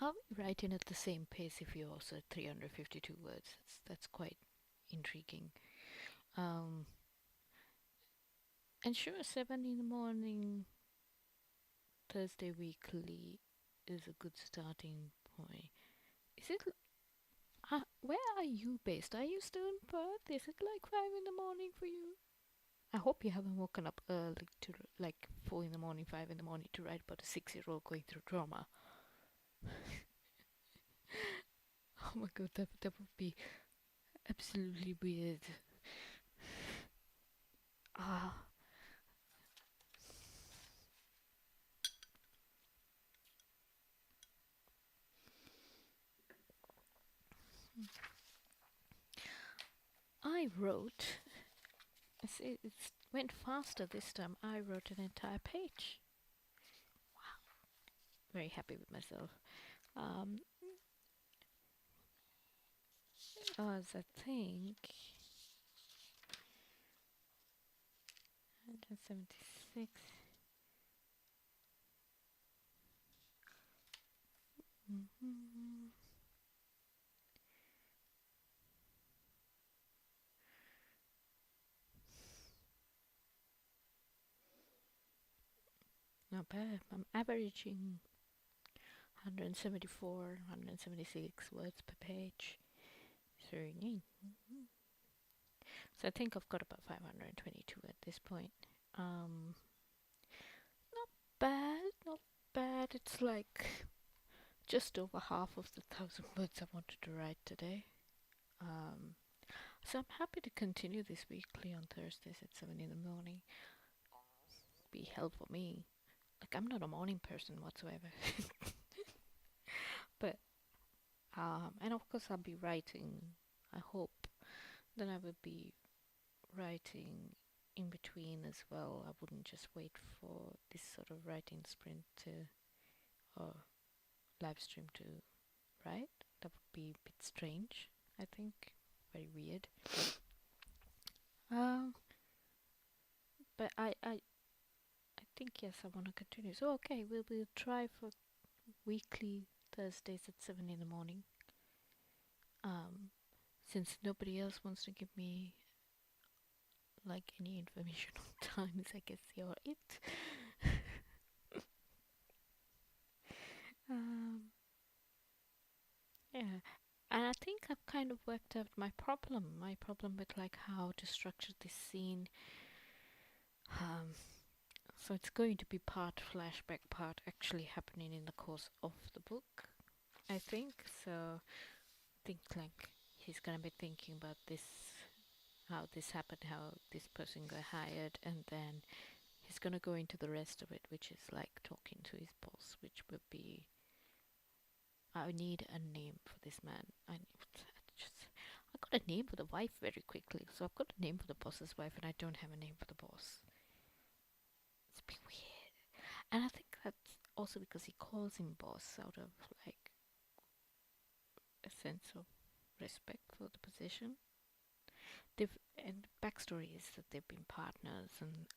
[SPEAKER 1] Are we writing at the same pace if you're also at 352 words? That's quite intriguing. Um, and sure, 7 in the morning, Thursday weekly is a good starting point. Is it? Where are you based? Are you still in Perth? Is it like 5 in the morning for you? I hope you haven't woken up early to like 4 in the morning, 5 in the morning to write about a 6-year-old going through trauma. Oh my god, that would be absolutely weird. Ah, I wrote. It went faster this time. I wrote an entire page. Very happy with myself. Um, as I think 176. Mm-hmm. Not bad. I'm averaging 174, 176 words per page. So, so I think I've got about 522 at this point. Um, not bad, not bad. It's like just over half of the 1,000 words I wanted to write today. So I'm happy to continue this weekly on Thursdays at 7 in the morning. Be hell for me. Like, I'm not a morning person whatsoever. But and of course I'll be writing. I hope then I will be writing in between as well. I wouldn't just wait for this sort of writing sprint to or live stream to write. That would be a bit strange, I think. Very weird. Um, but I think yes, I want to continue. So okay, we'll try for weekly Thursdays at 7 in the morning. Since nobody else wants to give me like any information on times, I guess you're it. um, yeah, and I think I've kind of worked out my problem. My problem with like how to structure this scene. Um, so it's going to be part flashback, part actually happening in the course of the book. I think so. Think like he's gonna be thinking about this, how this happened, how this person got hired, and then he's gonna go into the rest of it, which is like talking to his boss, which would be I need a name for this man. I got a name for the wife very quickly, so I've got a name for the boss's wife, and I don't have a name for the boss. It's a bit weird, and I think that's also because he calls him boss out of like a sense of respect for the position. And the backstory is that they've been partners and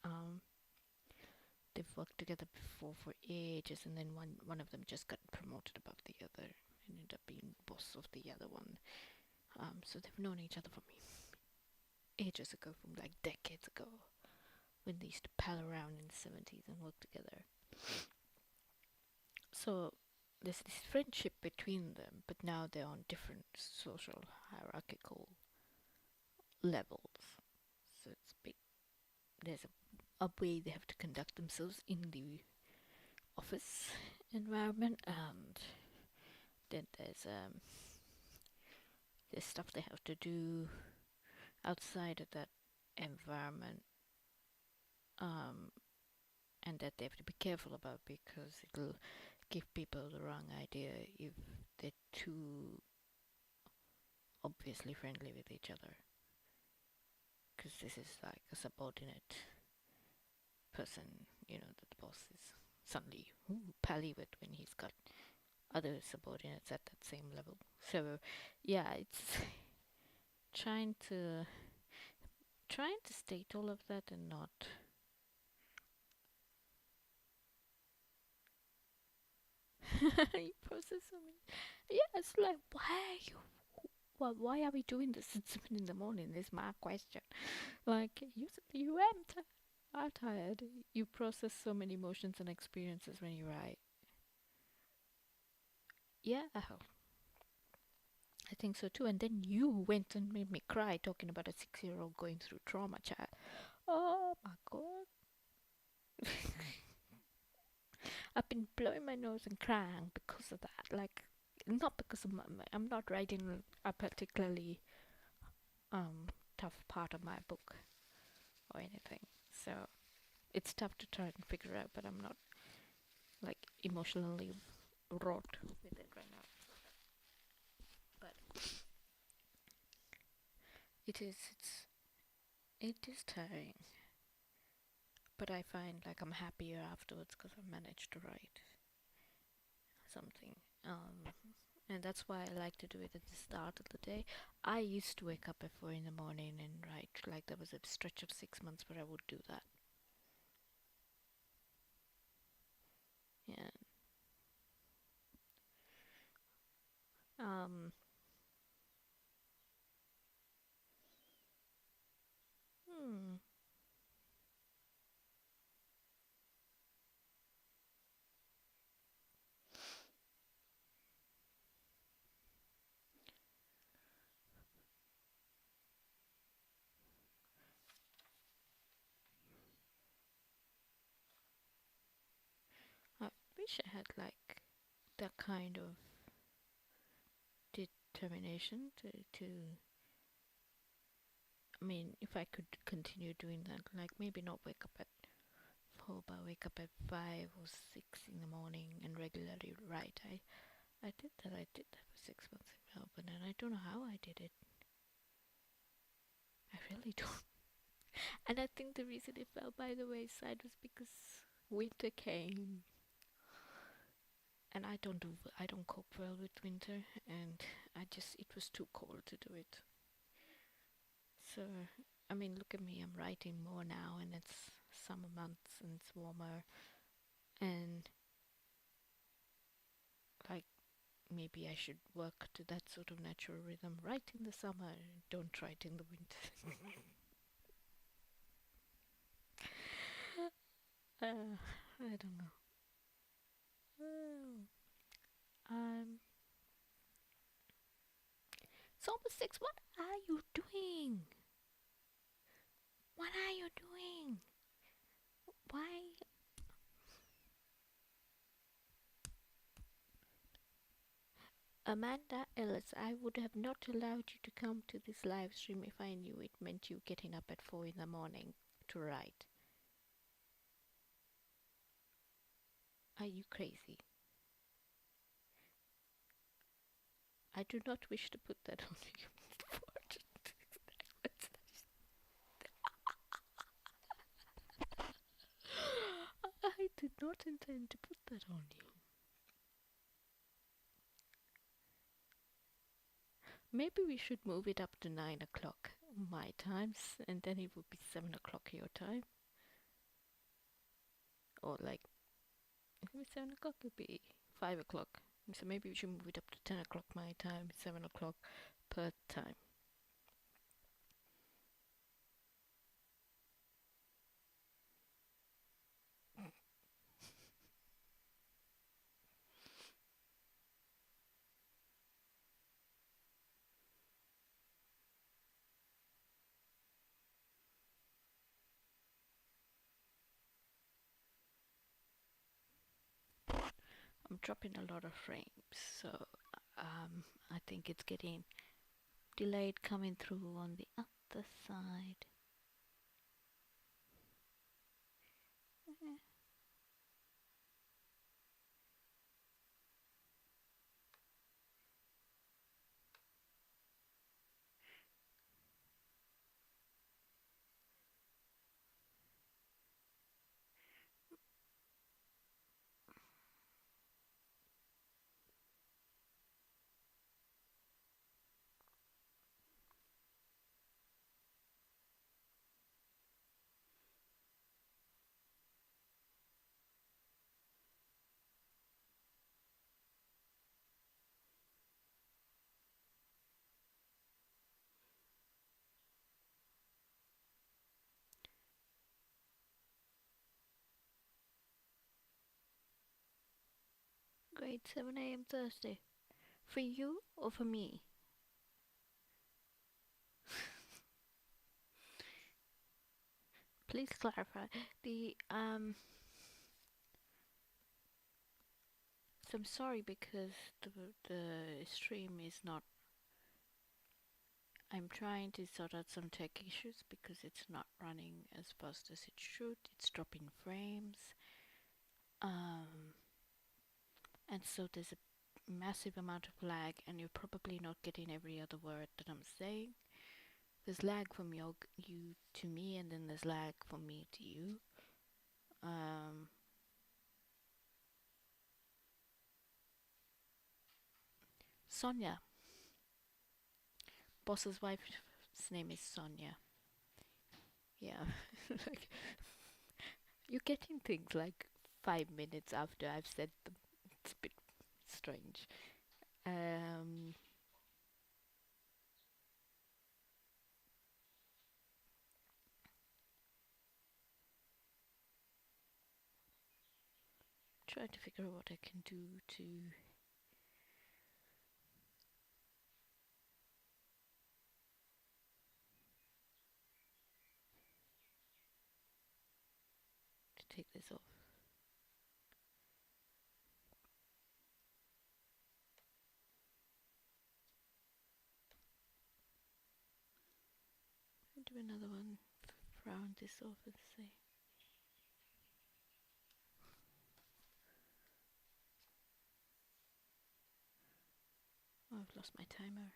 [SPEAKER 1] they've worked together before for ages, and then one of them just got promoted above the other and ended up being boss of the other one. So they've known each other from ages ago, from like decades ago, when they used to pal around in the 70s and work together. So there's this friendship between them, but now they're on different social hierarchical levels. So it's big. There's a way they have to conduct themselves in the office environment, and then there's stuff they have to do outside of that environment, and that they have to be careful about because it'll give people the wrong idea if they're too obviously friendly with each other. Because this is like a subordinate person, that the boss is suddenly pally with when he's got other subordinates at that same level. So, yeah, it's trying to state all of that and not You process so many. Yeah, it's like why are we doing this at 7 in the morning? Is my question. Like you are tired. You process so many emotions and experiences when you write. Yeah, I think so too. And then you went and made me cry talking about a 6-year-old going through trauma, child. Oh my god. I've been blowing my nose and crying because of that. Like, not because of I'm not writing a particularly um tough part of my book or anything. So it's tough to try and figure out, but I'm not like emotionally wrought with it right now. But it is tiring. But I find like I'm happier afterwards because I managed to write something. Um, and that's why I like to do it at the start of the day. I used to wake up at 4 in the morning and write. Like there was a stretch of 6 months where I would do that. Yeah. Um. Hmm. I wish I had like that kind of determination to. I mean, if I could continue doing that, like maybe not wake up at 4, but wake up at 5 or 6 in the morning and regularly write. I did that. I did that for 6 months in Melbourne, and I don't know how I did it. I really don't. And I think the reason it fell by the wayside was because winter came, and I don't cope well with winter, and it was too cold to do it. So, I mean, look at me. I'm writing more now, and it's summer months, and it's warmer, and like maybe I should work to that sort of natural rhythm. Write in the summer, don't write in the winter. I don't know. Oh, um, it's almost 6. What are you doing? What are you doing? Why? Amanda Ellis, I would have not allowed you to come to this live stream if I knew it meant you getting up at 4 in the morning to write. Are you crazy? I do not wish to put that on you. I did not intend to put that on you. Maybe we should move it up to 9 o'clock my times, and then it would be 7 o'clock your time. Or like, if it was 7 o'clock, it would be 5 o'clock. So maybe we should move it up to 10 o'clock my time, 7 o'clock per time. I'm dropping a lot of frames, so I think it's getting delayed coming through on the other side. night, 7 a.m. Thursday. For you or for me? Please clarify. So I'm sorry because the stream is not. I'm trying to sort out some tech issues because it's not running as fast as it should. It's dropping frames. And so there's a massive amount of lag, and you're probably not getting every other word that I'm saying. There's lag from you to me, and then there's lag from me to you. Sonia, boss's wife's name is Sonia. Yeah, like you're getting things like 5 minutes after I've said them. It's a bit strange. Trying to figure out what I can do to take this off. I'll do another one. Round this off and say. Oh, I've lost my timer.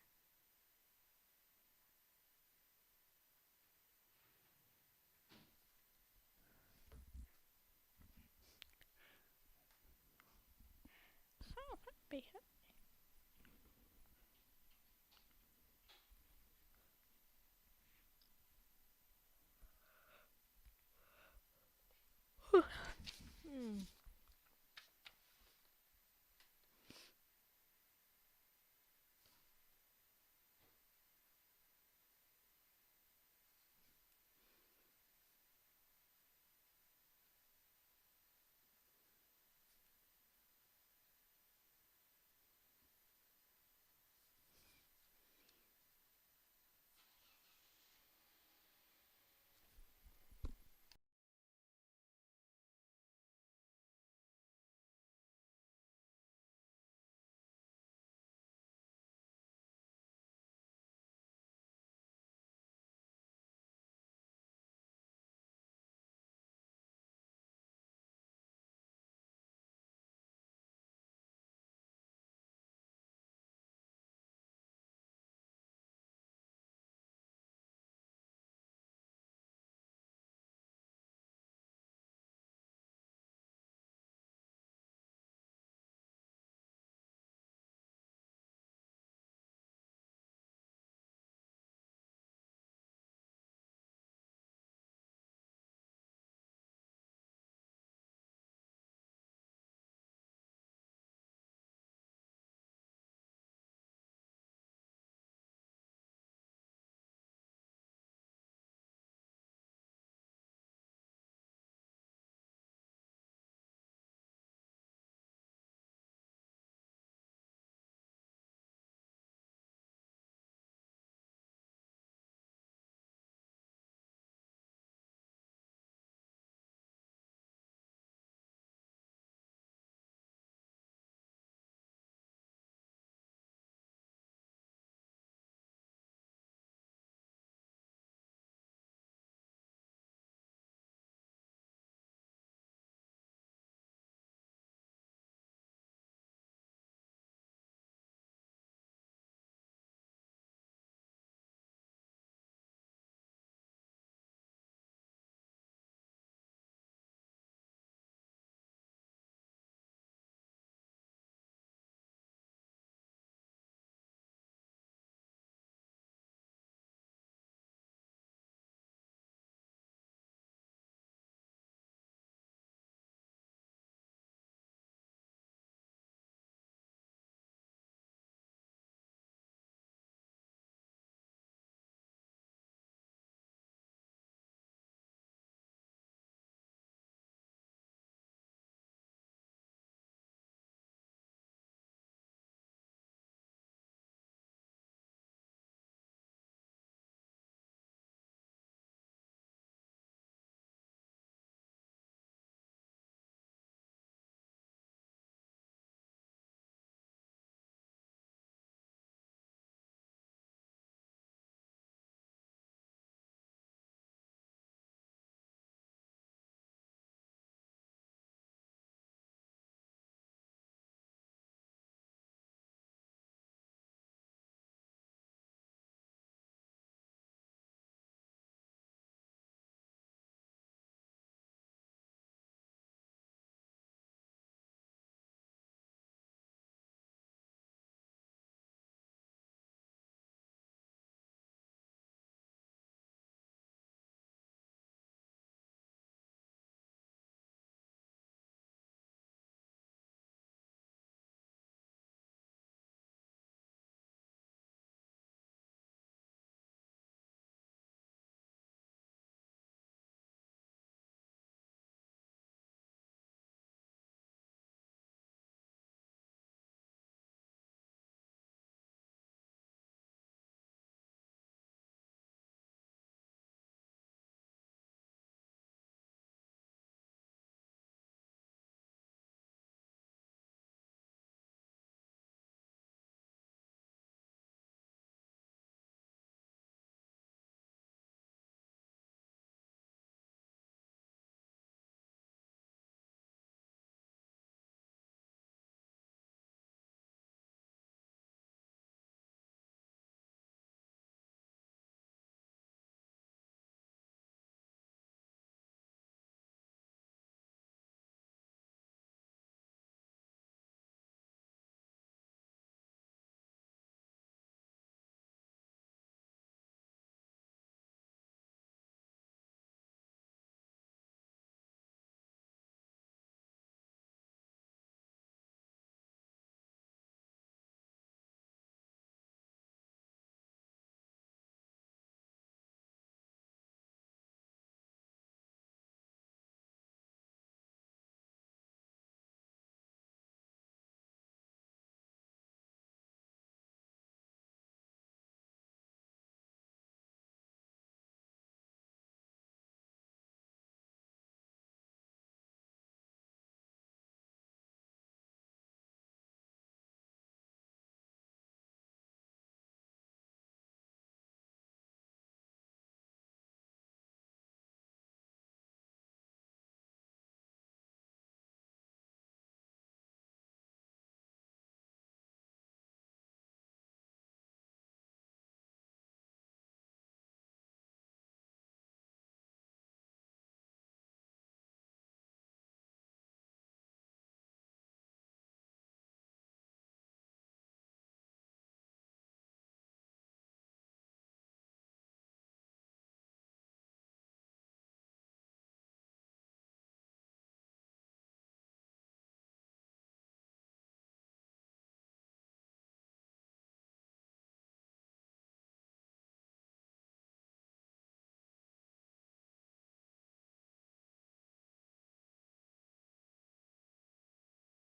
[SPEAKER 1] So happy. Hmm.